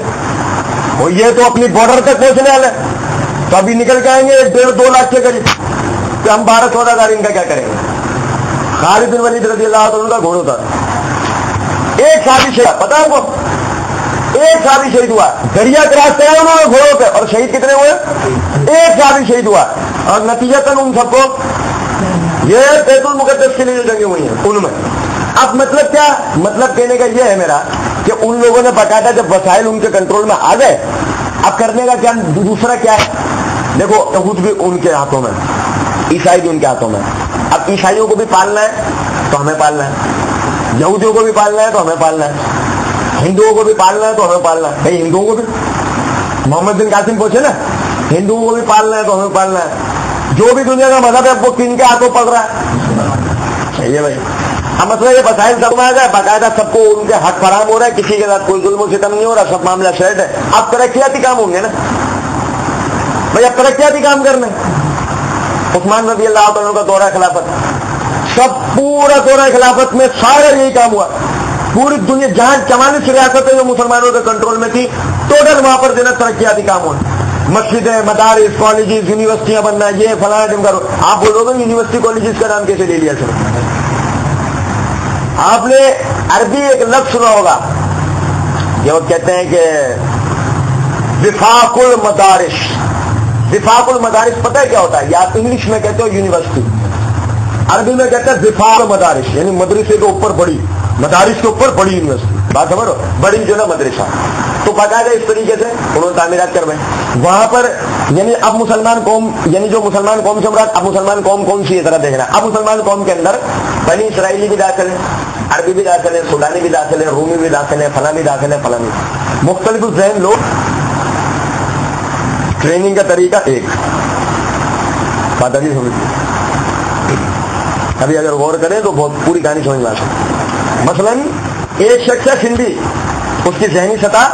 Speaker 1: اور یہ تو اپنی بارڈر تک پہنچنے والے، تو ابھی نکل کے آئیں گے 1.5-2 لاکھ کے قریب، کہ ہم 12-14 ان کا کیا کریں گے؟ خالد بن ولید رضی اللہ عنہ کا گھوڑا تھا، ایک صحابی شہید، پتا ہے کو ایک صحابی شہید ہوا، دریا کراس کیا انہوں نے گھوڑوں پہ، اور شہید کتنے ہوئے؟ ایک صحابی شہید ہوا، اور نتیجتاً ان سب کو یہ بیت المقدس کے لیے جو جنگیں ہوئی ہیں ان میں۔ اب مطلب کیا؟ مطلب کہنے کا یہ ہے میرا کہ ان لوگوں نے باقاعدہ جب وسائل ان کے کنٹرول میں آ گئے، اب کرنے کا کیا دوسرا کیا ہے؟ دیکھو یہود بھی ان کے ہاتھوں میں، عیسائی بھی ان کے ہاتھوں میں، اب عیسائیوں کو بھی پالنا ہے تو ہمیں پالنا ہے، یہودیوں کو بھی پالنا ہے تو ہمیں پالنا ہے، ہندوؤں کو بھی پالنا ہے تو ہمیں پالنا ہے، بھائی ہندوؤں کو بھی محمد بن قاسم پوچھے نا، ہندوؤں کو بھی پالنا ہے تو ہمیں پالنا ہے، جو بھی دنیا کا مذہب ہے وہ کن کے ہاتھوں پڑ رہا ہے؟ صحیح ہے بھائی، اب مسئلہ یہ وسائل سب میں آ جائے، باقاعدہ سب کو ان کے حق فراہم ہو رہا ہے، کسی کے ساتھ کوئی ظلم و ستم نہیں ہو رہا، سب معاملہ سیٹ ہے، اب ترقیاتی کام ہوں گے نا بھائی، اب ترقیاتی کام کرنا ہے۔ عثمان رضی اللہ عنہ کا دورہ خلافت، سب پورا دورہ خلافت میں سارا یہی کام ہوا، پوری دنیا جہاں 44 ریاستیں جو مسلمانوں کے کنٹرول میں تھی، ٹوٹل وہاں پر دینا ترقیاتی کام ہوا، مسجدیں، مدارس، کالجز، یونیورسٹیاں بننا، یہ فلاں ٹیم کرو۔ آپ بولو گے یونیورسٹی کالجز کا نام کیسے لے لیا سر؟ آپ نے عربی ایک لفظ سنا ہوگا، یہ وہ کہتے ہیں کہ وفاق المدارس، وفاق المدارس پتہ ہے کیا ہوتا ہے؟ یا آپ انگلش میں کہتے ہو یونیورسٹی، عربی میں کہتے ہیں وفاق المدارس، یعنی مدرسے کے اوپر بڑی، مدارس کے اوپر بڑی یونیورسٹی، بات سمجھو، بڑی جو نا مدرسہ. تو باقاعدہ اس طریقے سے انہوں نے تعمیرات کروائے وہاں پر. یعنی اب مسلمان قوم، یعنی جو مسلمان قوم سے مراد اب مسلمان قوم کون سی ہے ذرا دیکھنا. اب مسلمان قوم کے اندر بنی اسرائیلی بھی داخل ہے، عربی بھی داخل ہے، سودانی بھی داخل ہے، رومی بھی داخل ہے، فلاں بھی داخل ہے، فلاں بھی. مختلف ذہن لوگ. ٹریننگ کا طریقہ ایک بات ابھی سمجھ، ابھی اگر غور کریں تو بہت پوری کہانی سمجھ میں آ سکتی. مثلاً ایک شخص ہے سندھی، اس کی ذہنی سطح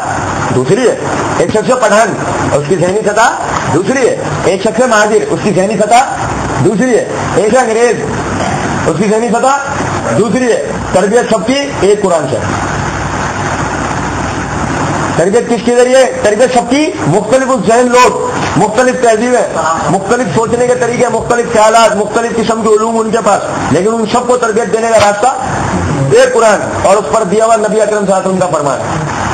Speaker 1: دوسری ہے. ایک شخص ہے پٹھان، اس کی ذہنی سطح دوسری ہے. ایک شخص ہے مہاجر، اس کی ذہنی سطح دوسری ہے. ایک ہے انگریز، اس کی ذہنی سطح دوسری ہے. تربیت سب کی ایک قرآن سے. تربیت کس کے ذریعے؟ تربیت سب کی. مختلف ذہن لوگ، مختلف تہذیبیں، مختلف سوچنے کے طریقے، مختلف خیالات، مختلف قسم کے علوم ان کے پاس، لیکن ان سب کو تربیت دینے کا راستہ ایک قرآن اور اس پر دیا ہوا نبی اکرم صلی اللہ علیہ وسلم کا فرمان.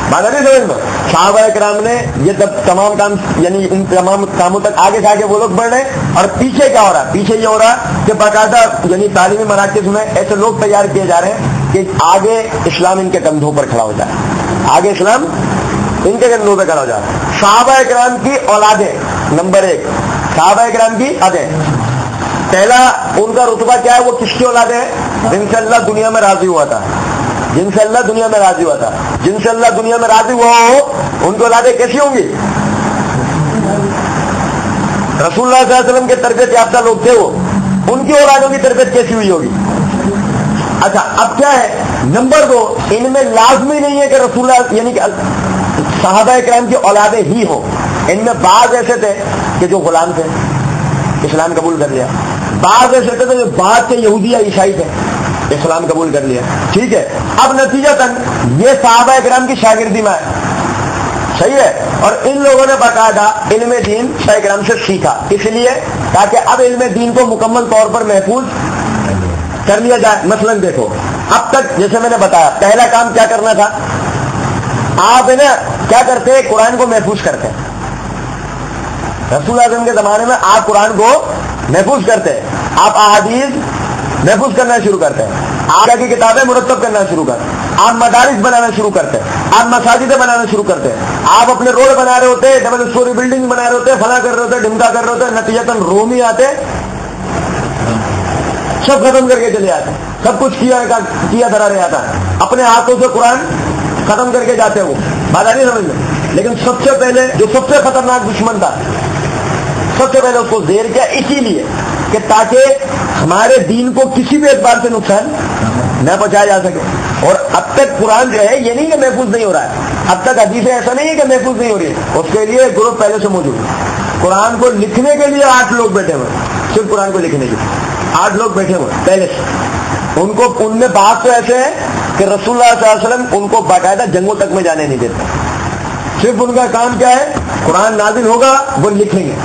Speaker 1: بات نہیں سمجھ میں؟ صحابہ کرام نے یہ جب تمام کام، یعنی ان تمام کاموں تک آگے سے آگے وہ لوگ بڑھ رہے ہیں. اور پیچھے کیا ہو رہا ہے؟ پیچھے یہ ہو رہا ہے کہ باقاعدہ یعنی تعلیمی مراکز میں ایسے لوگ تیار کیے جا رہے ہیں کہ آگے اسلام ان کے کندھوں پر کھڑا ہو جائے. آگے اسلام ان کے کندھوں پہ کھڑا ہو جائے. صحابہ کرام کی اولادیں، نمبر ایک صحابہ کرام کی اولادیں. پہلا ان کا رتبہ کیا ہے؟ وہ کس کی اولادیں ہیں؟ جن سے اللہ دنیا میں راضی ہوا تھا، جن سے اللہ دنیا میں راضی ہوا تھا. جن سے اللہ دنیا میں راضی ہوا ہو ان کی اولادیں کیسی ہوں گی؟ رسول اللہ صلی اللہ علیہ وسلم کے تربیت یافتہ لوگ تھے، وہ ان کی اولادوں کی تربیت کیسی ہوئی ہوگی؟ اچھا اب کیا ہے؟ نمبر دو، ان میں لازمی نہیں ہے کہ رسول اللہ یعنی کہ صحابہ کرام کی اولادیں ہی ہوں. ان میں بعض ایسے تھے کہ جو غلام تھے، اسلام قبول کر لیا. بعض ایسے تھے جو بعد کے یہودی یا عیسائی تھے، اسلام قبول کر لیا. ٹھیک ہے. اب نتیجتاً یہ صحابہ کرام کی شاگردی میں ہے، صحیح ہے. اور ان لوگوں نے باقاعدہ علم دین صحابہ کرام سے سیکھا، اس لیے تاکہ اب علم دین کو مکمل طور پر محفوظ کر لیا جائے. مثلا دیکھو اب تک جیسے میں نے بتایا پہلا کام کیا کرنا تھا؟ آپ نا کیا کرتے ہیں؟ قرآن کو محفوظ کرتے ہیں. رسول اعظم کے زمانے میں آپ قرآن کو محفوظ کرتے ہیں، آپ احادیث محفوظ کرنا شروع کرتے ہیں، آپ کی کتابیں مرتب کرنا شروع کرتے ہیں، آپ مدارس بنانا شروع کرتے ہیں، آپ مساجدیں بنانا شروع کرتے ہیں، آپ اپنے روڈ بنا رہے ہوتے ہیں، ڈبل اسٹوری بلڈنگ بنا رہے ہوتے ہیں، فلاں کر رہے ہوتے ہیں، ڈمکا کر رہے ہوتے ہیں. نتیجتاً رومی آتے سب ختم کر کے چلے آتے ہیں، سب کچھ کیا دھرا رہے آتا ہے، اپنے ہاتھوں سے قرآن ختم کر کے جاتے ہیں. وہ بات نہیں سمجھ میں؟ لیکن سب سے پہلے جو سب سے خطرناک دشمن تھا، سب سے پہلے اس کو زیر کیا؟ اسی لیے کہ تاکہ ہمارے دین کو کسی بھی اعتبار سے نقصان نہ پہنچایا جا سکے. اور اب تک قرآن جو ہے یہ نہیں کہ محفوظ نہیں ہو رہا ہے، اب تک حدیثیں ایسا نہیں ہے کہ محفوظ نہیں ہو رہی ہے. اس کے لیے گروپ پہلے سے موجود ہے. قرآن کو لکھنے کے لیے 8 لوگ بیٹھے ہوئے، صرف قرآن کو لکھنے کے لیے 8 لوگ بیٹھے ہوئے پہلے سے. ان میں بات تو ایسے ہے کہ رسول اللہ صلی اللہ علیہ وسلم ان کو باقاعدہ جنگوں تک میں جانے نہیں دیتے. صرف ان کا کام کیا ہے؟ قرآن نازل ہوگا وہ لکھیں گے.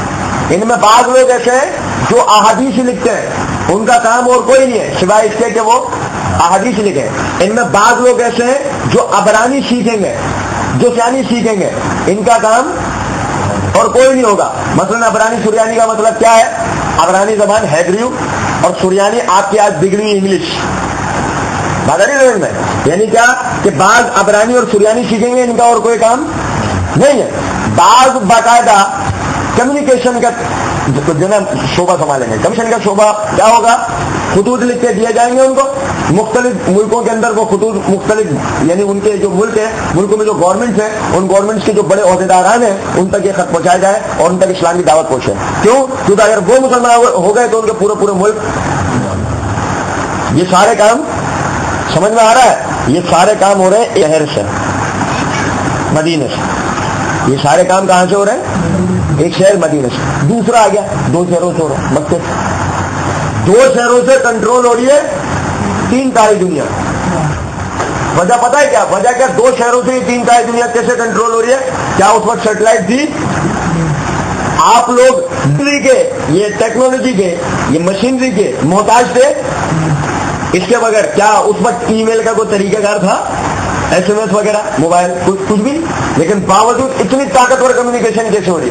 Speaker 1: ان میں بعض لوگ ایسے ہیں جو احادیث لکھتے ہیں، ان کا کام اور کوئی نہیں ہے سوائے اس کے کہ وہ احادیث لکھیں. ان میں بعض لوگ ایسے ہیں جو عبرانی سیکھیں گے، جو سیانی سیکھیں گے، ان کا کام اور کوئی نہیں ہوگا. مثلا عبرانی سریانی کا مطلب کیا ہے؟ عبرانی زبان ہیبریو اور سریانی آپ کی آج بگڑی ہوئی انگلش. بات نہیں سمجھ میں؟ یعنی کیا کہ بعض عبرانی اور سریانی سیکھیں گے، ان کا اور کوئی کام نہیں ہے. بعض باقاعدہ کمیونیکیشن کا جو نا شعبہ سنبھالیں گے. کمیشن کا شعبہ کیا ہوگا؟ خطوط لکھ کے دیے جائیں گے ان کو. مختلف ملکوں کے اندر وہ خطوط مختلف، یعنی ان کے جو ملک ہے، ملکوں میں جو گورنمنٹس ہیں، ان گورنمنٹس کے جو بڑے عہدیداران ہیں ان تک یہ خط پہنچایا جائے اور ان تک اسلام کی دعوت پہنچے. کیوں؟ کیونکہ اگر وہ مسلمان ہو گئے تو ان کے پورے ملک. یہ سارے کام سمجھ میں آ رہا ہے؟ یہ سارے کام ہو رہے ہیں شہر سے، مدینے سے. یہ سارے کام کہاں سے ہو رہے ہیں؟ ایک شہر مدینے سے. دوسرا آ گیا 2 شہروں سے ہو رہا ہے. مکے 2 شہروں سے کنٹرول ہو رہی ہے 3 تائی دنیا. وجہ پتہ ہے کیا؟ وجہ کیا؟ 2 شہروں سے 3 تائی دنیا کیسے کنٹرول ہو رہی ہے؟ کیا اس وقت سیٹلائٹ تھی؟ آپ لوگ کے یہ ٹیکنالوجی کے، یہ مشینری کے محتاج تھے. اس کے بغیر کیا اس وقت ای میل کا کوئی طریقہ کار تھا؟ SMS وغیرہ، موبائل، کچھ بھی لیکن باوجود اتنی طاقتور کمیونیکیشن کیسے ہو رہی؟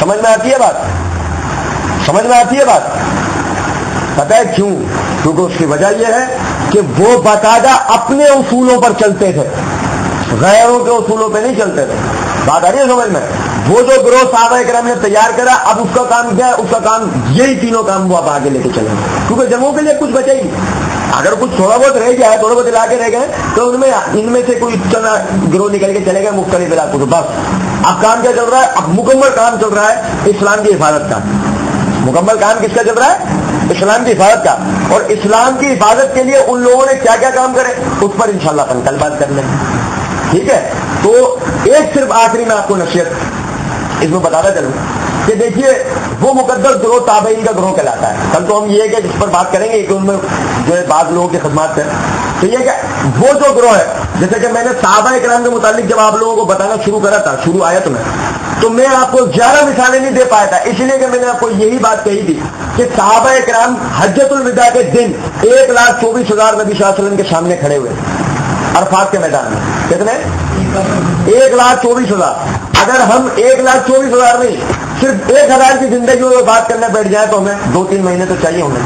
Speaker 1: سمجھ میں آتی ہے بات؟ سمجھ میں آتی ہے بات؟ پتہ ہے کیوں؟ کیونکہ اس کی وجہ یہ ہے کہ وہ باقاعدہ اپنے اصولوں پر چلتے تھے, غیروں کے اصولوں پہ نہیں چلتے تھے. بات آ رہی ہے سمجھ میں؟ وہ جو گروہ صحابہ کرام نے تیار کرا, اب اس کا کام کیا ہے؟ اس کا کام یہی تینوں کام وہ اب آگے لے کے چلیں گے, کیونکہ جنگوں کے لیے کچھ بچے ہی نہیں. اگر کچھ تھوڑا بہت رہ گیا ہے, تھوڑے بہت علاقے رہ گئے تو ان میں سے کوئی چنا گروہ نکل کے چلے گئے مختلف علاقوں سے, بس. اب کام کیا چل رہا ہے؟ اب مکمل کام چل رہا ہے اسلام کی حفاظت کا. مکمل کام کس کا چل رہا ہے؟ اسلام کی حفاظت کا. اور اسلام کی حفاظت کے لیے ان لوگوں نے کیا کیا کام کرے اس پر انشاءاللہ اپن کل بات کر لیں گے, ٹھیک ہے؟ تو ایک صرف آخری میں آپ کو نصیحت اس میں بتاتا چلوں کہ دیکھیے وہ مقدس گروہ تابعین کا گروہ کہلاتا ہے. کل تو ہم یہ کہ جس پر بات کریں گے کہ ان میں جو ہے بعض لوگوں کی خدمات ہے, تو یہ کہ وہ جو گروہ ہے, جیسے کہ میں نے صحابہ کرام کے متعلق جب آپ لوگوں کو بتانا شروع کرا تھا شروع آیت میں, تو میں آپ کو 11 مثالیں نہیں دے پایا تھا, اس لیے کہ میں نے آپ کو یہی بات کہی تھی کہ صحابہ کرام حجۃ الوداع کے دن 1,24,000 نبی صلی اللہ علیہ وسلم کے سامنے کھڑے ہوئے عرفات کے میدان میں. کتنے؟ 1,24,000. اگر ہم 1,24,000 نہیں صرف 1,000 کی زندگی میں بات کرنے بیٹھ جائیں تو ہمیں 2-3 مہینے تو چاہیے ہوں گے.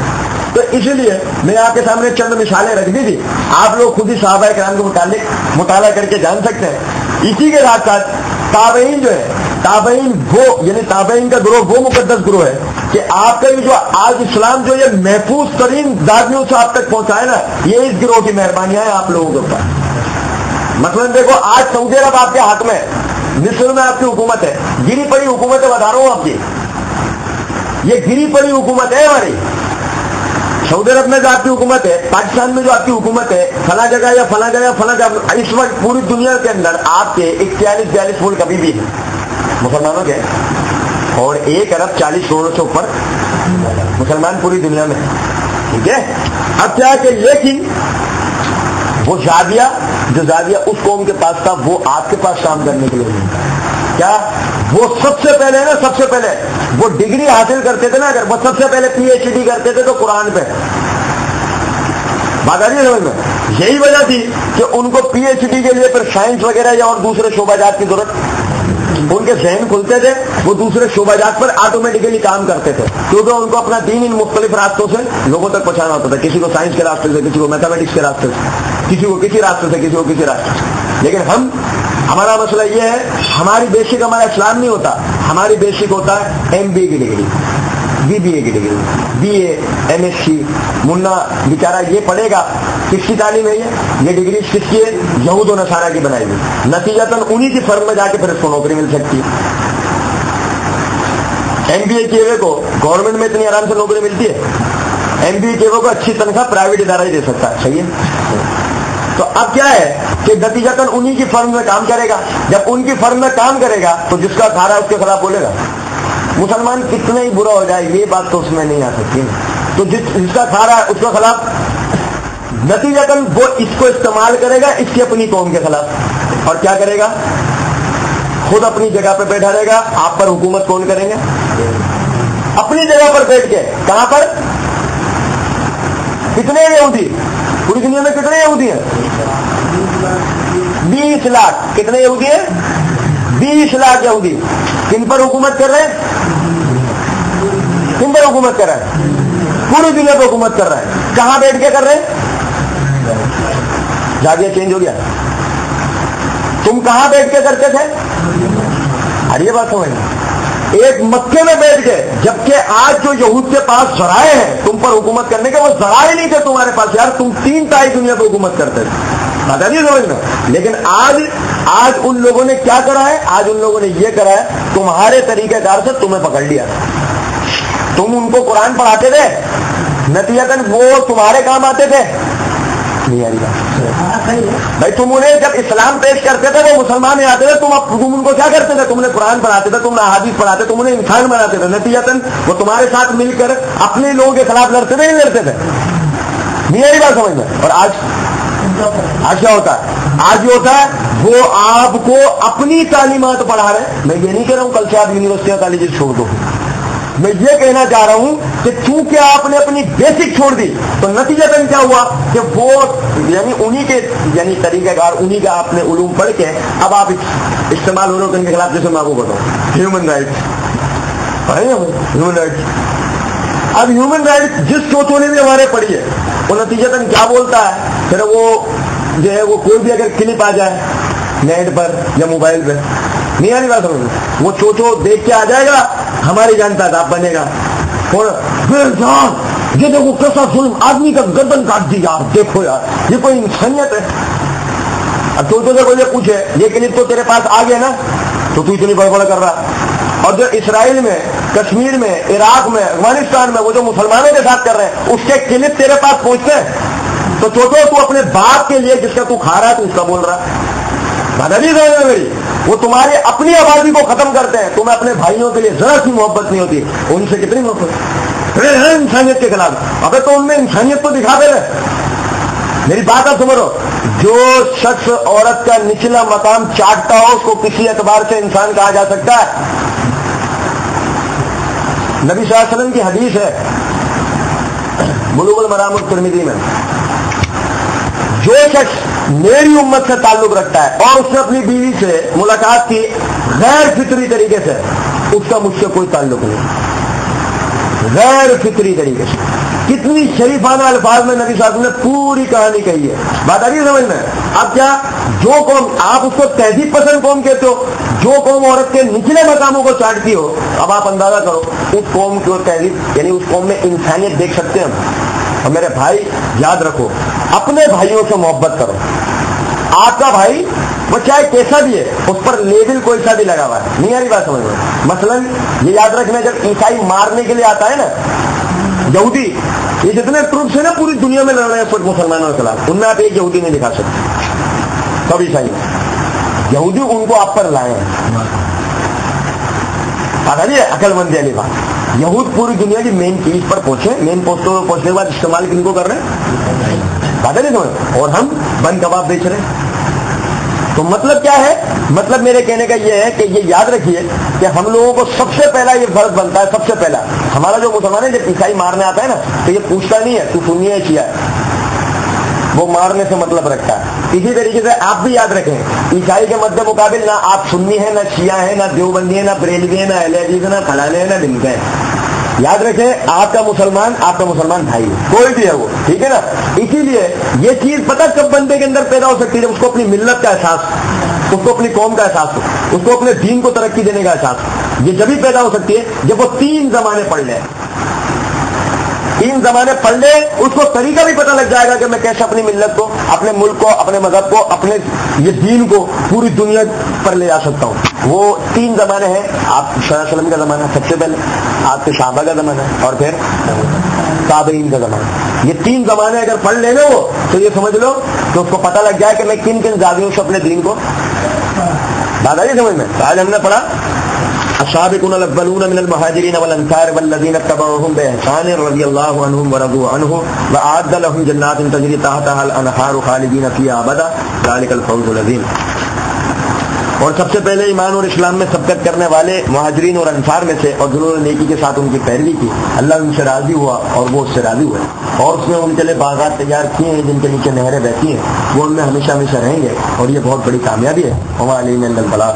Speaker 1: تو اسی لیے میں آپ کے سامنے چند مثالیں رکھ دی تھی, آپ لوگ خود ہی صحابہ کرام کے متعلق مطالعہ کر کے جان سکتے ہیں. اسی کے ساتھ ساتھ تابعین جو ہے, تابعین وہ یعنی تابعین کا گروہ وہ مقدس گروہ ہے کہ آپ کا جو آج اسلام جو یہ محفوظ ترین دادیوں سے آپ تک پہنچائے نا, یہ اس گروہ کی مہربانیاں ہیں آپ لوگوں کے اوپر. مثلاً دیکھو آج سعودی عرب آپ کے ہاتھ میں, مصر میں آپ کی حکومت ہے, گری پڑی حکومت ہے, بتا رہا ہوں آپ کی, یہ گری پڑی حکومت ہے ہماری. سعودی عرب میں جو آپ کی حکومت ہے, پاکستان میں جو آپ کی حکومت ہے, فلاں جگہ یا فلاں جگہ فلاں جگہ, اس وقت پوری دنیا کے اندر آپ کے 41-42 ملک ابھی بھی ہیں مسلمانوں کے, اور 1 ارب 40 کروڑ سے اوپر مسلمان پوری دنیا میں, ٹھیک ہے؟ اب کیا کہ لیکن وہ زاویہ اس قوم کے پاس تھا, وہ آپ کے پاس کام کرنے کے لیے نہیں تھا. کیا وہ سب سے پہلے وہ ڈگری حاصل کرتے تھے نا, اگر وہ سب سے پہلے PhD کرتے تھے تو قرآن پہ. بات آ رہی ہے سمجھ میں؟ یہی وجہ تھی کہ ان کو PhD کے لیے پھر سائنس وغیرہ یا اور دوسرے شعبہ جات کی ضرورت, ان کے ذہن کھلتے تھے, وہ دوسرے شعبہ جات پر آٹومیٹکلی کام کرتے تھے, کیونکہ ان کو اپنا دین ان مختلف راستوں سے لوگوں تک پہنچانا ہوتا تھا. کسی کو سائنس کے راستے سے, کسی کو میتھمیٹکس کے راستے سے, کسی کو کسی راستے سے, کسی کو کسی راستے سے. لیکن ہمارا مسئلہ یہ ہے, ہماری بیسک ہمارا اسلام نہیں ہوتا, ہماری بیسک ہوتا ہے MBA کی ڈگری, BBA کی ڈگری, BA MSc. منا بیچارہ یہ پڑھے گا, کس کی تعلیم ہے یہ ڈگری کس کی ہے؟ یہود و نصارہ کی بنائی ہوئی. نتیجتاً انہی کی فرم میں جا کے پھر اس کو نوکری مل سکتی ہے. MBA کیے ہوئے کو گورنمنٹ میں اتنی آرام سے نوکری ملتی ہے, MBA کیے ہوئے کو اچھی تنخواہ پرائیویٹ ادارہ ہی دے سکتا ہے, صحیح ہے؟ تو اب کیا ہے کہ نتیجتاً انہی کی فرم میں کام کرے گا. جب ان کی فرم میں کام کرے گا تو جس کا کھا رہا ہے اس کے خلاف بولے گا. مسلمان کتنا ہی برا ہو جائے یہ بات تو اس میں نہیں آ سکتی, تو جس کا کھا رہا ہے اس کے خلاف, نتیجتاً وہ اس کو استعمال کرے گا اس کی اپنی قوم کے خلاف. اور کیا کرے گا؟ خود اپنی جگہ پہ بیٹھا رہے گا. آپ پر حکومت کون کریں گے؟ اپنی جگہ پر بیٹھ کے. کہاں پر؟ کتنے یہودی پوری دنیا میں, کتنے یہودی ہیں؟ 20 لاکھ. کتنے یہودی ہیں؟ 20 لاکھ یہودی. کن پر حکومت کر رہے ہیں؟ کن پر حکومت کر رہے ہیں؟ پوری دنیا پہ حکومت کر رہا ہے. کہاں بیٹھ کے کر رہے ہیں؟ جاگیا چینج ہو گیا. تم کہاں بیٹھ کے کرتے تھے؟ ارے یہ بات سمجھ, ایک مکے میں بیٹھ کے, جبکہ آج جو یہود کے پاس ذرائع ہیں تم پر حکومت کرنے کے, وہ ذرائع نہیں تھے تمہارے پاس. یار تم 3 تائی دنیا پہ حکومت کرتے تھے, پتا نہیں سمجھ میں. لیکن آج ان لوگوں نے کیا کرا ہے؟ آج ان لوگوں نے یہ کرا ہے, تمہارے طریقہ کار سے تمہیں پکڑ لیا. تم ان کو قرآن پڑھاتے تھے, نتیجتاً وہ تمہارے کام آتے تھے. نہیں آ رہی بات بھائی, تم انہیں جب اسلام پیش کرتے تھے وہ مسلمان ہی آتے تھے, تم ان کو کیا کرتے تھے؟ تم نے قرآن پڑھاتے تھے, تم نے احادیث پڑھاتے, تم انہیں انسان بناتے تھے. نتیجتاً وہ تمہارے ساتھ مل کر اپنے لوگوں کے خلاف لڑتے تھے, نہیں لڑتے تھے. نہیں آ رہی بات سمجھ میں. اور آج کیا ہوتا ہے؟ آج یہ ہوتا ہے وہ آپ کو اپنی تعلیمات پڑھا رہے ہیں. میں یہ نہیں کہہ رہا ہوں کل سے آپ یونیورسٹیاں کالجز چھوڑ دو, میں یہ کہنا چاہ رہا ہوں کہ چونکہ آپ نے اپنی بیسک چھوڑ دی تو نتیجتاً کیا ہوا کہ وہ یعنی انہی کے یعنی طریقہ کار انہی کا آپ نے علوم پڑھ کے اب آپ استعمال ہو رہے ہو ان کے خلاف. جیسے میں آپ کو بتاؤں ہیومن رائٹس، ہیومن رائٹس. اب ہیومن رائٹس جس سوچوں نے بھی ہمارے پڑھی ہے وہ نتیجتاً کیا بولتا ہے پھر وہ جو ہے وہ کوئی بھی اگر کلپ آ جائے نیٹ پر یا موبائل پہ نہیں آنے بات سمجھ وہ چوچو دیکھ کے آ جائے گا ہماری جان تعداد بنے گا اور یہ دیکھو کیسا ظلم آدمی کا گردن کاٹ دی یار دیکھو یار یہ کوئی انسانیت ہے. اب چوچو سے کوئی یہ پوچھے یہ کلپ تو تیرے پاس آ گیا نا تو اتنی بڑبڑ کر رہا. اور جو اسرائیل میں کشمیر میں عراق میں افغانستان میں وہ جو مسلمانوں کے ساتھ کر رہے ہیں اس کے کلپ تیرے پاس پہنچتے ہیں تو چوٹو تو اپنے باپ کے لیے جس کا تو کھا رہا ہے تو اس کا بول رہا ہے میری وہ تمہاری اپنی آبادی کو ختم کرتے ہیں تمہیں اپنے بھائیوں کے لیے ذرا سی محبت نہیں ہوتی ان سے کتنی محبت ہے انسانیت کے خلاف. ابے تو ان میں انسانیت تو دکھا دے رہے. میری بات آپ سمجھو جو شخص عورت کا نچلا مقام چاٹتا ہو اس کو کسی اعتبار سے انسان کہا جا سکتا ہے. نبی صلی اللہ علیہ وسلم کی حدیث ہے بلوغ المرام الترمذی میں جو شخص میری امت سے تعلق رکھتا ہے اور اس نے اپنی بیوی سے ملاقات کی غیر فطری طریقے سے اس کا مجھ سے کوئی تعلق نہیں. غیر فطری طریقے سے کتنی شریفانہ الفاظ میں نبی صاحب نے پوری کہانی کہی ہے. بات آ رہی ہے سمجھ میں؟ اب کیا جو قوم آپ اس کو تہذیب پسند قوم کہتے ہو جو قوم عورت کے نچلے مقاموں کو چاٹتی ہو اب آپ اندازہ کرو اس قوم کی تہذیب یعنی اس قوم میں انسانیت دیکھ سکتے ہیں ہم. اور میرے بھائی یاد رکھو اپنے بھائیوں سے محبت کرو. آپ کا بھائی وہ چاہے کیسا بھی ہے اس پر لیبل کوئی سا بھی لگا ہوا ہے نہیں آ رہی بات سمجھ میں. مثلاً یہ یاد رکھنا جب عیسائی مارنے کے لیے آتا ہے نا یہودی یہ جتنے ٹروپس ہیں نا پوری دنیا میں لڑ رہے ہیں اس وقت مسلمانوں کے خلاف ان میں آپ ایک یہودی نہیں دکھا سکتے سب عیسائی یہودی ان کو آپ پر لائے ہیں. پتا نہیں عقل مندی والی بات یہود پوری دنیا کی مین چیز پر پہنچے مین پوسٹوں پر پہنچنے کے بعد استعمال کن کو کر رہے ہیں پتا نہیں تمہیں اور ہم بند کباب بیچ رہے ہیں. تو مطلب کیا ہے مطلب میرے کہنے کا یہ ہے کہ یہ یاد رکھیے کہ ہم لوگوں کو سب سے پہلا یہ فرض بنتا ہے سب سے پہلا ہمارا جو مسلمان ہے جب عیسائی مارنے آتا ہے نا تو یہ پوچھتا نہیں ہے تو سنی ہے کیا وہ مارنے سے مطلب رکھتا ہے. اسی طریقے سے آپ بھی یاد رکھیں عیسائی کے مد مقابل نہ آپ سنی ہیں نہ شیعہ ہیں نہ دیوبندی ہیں نہ بریلوی ہیں نہ اہل حدیث ہیں نہ فلانے ہیں نہ ڈمکے ہیں. یاد رکھیں آپ کا مسلمان بھائی ہے کوئی بھی ہے وہ ٹھیک ہے نا. اسی لیے یہ چیز پتہ کب بندے کے اندر پیدا ہو سکتی ہے جب اس کو اپنی ملت کا احساس اس کو اپنی قوم کا احساس ہو اس کو اپنے دین کو ترقی دینے کا احساس یہ جبھی پیدا ہو سکتی ہے جب وہ 3 زمانے پڑھ لے 3 زمانے پڑھ لے اس کو طریقہ بھی پتہ لگ جائے گا کہ میں کیسے اپنی ملت کو اپنے ملک کو اپنے مذہب کو اپنے یہ دین کو پوری دنیا پر لے جا سکتا ہوں. وہ 3 زمانے ہیں آپ صلی اللہ علیہ وسلم کا زمانہ سب سے پہلے آپ کے صحابہ کا زمانہ اور پھر تابعین کا زمانہ. یہ 3 زمانے اگر پڑھ لے نا وہ تو یہ سمجھ لو کہ اس کو پتہ لگ جائے کہ میں کن کن زاویوں سے اپنے دین کو بات آئی سمجھ میں. آج ہم نے پڑھا السابقون الاولون من المهاجرين والانصار والذين اتبعوهم باحسان رضي الله عنهم ورضوا عنه واعد لهم جنات تجري تحتها الانهار خالدين فيها ابدا ذلك الفوز العظيم. اور سب سے پہلے ایمان اور اسلام میں سبقت کرنے والے مہاجرین اور انصار میں سے اور جنہوں نے نیکی کے ساتھ ان کی پیروی کی اللہ ان سے راضی ہوا اور وہ اس سے راضی ہوئے اور اس نے ان کے لیے باغات تیار کیے ہیں جن کے نیچے نہریں بہتی ہیں وہ ان میں ہمیشہ ہمیشہ رہیں گے اور یہ بہت بڑی کامیابی ہے. وما علینا الا البلاغ.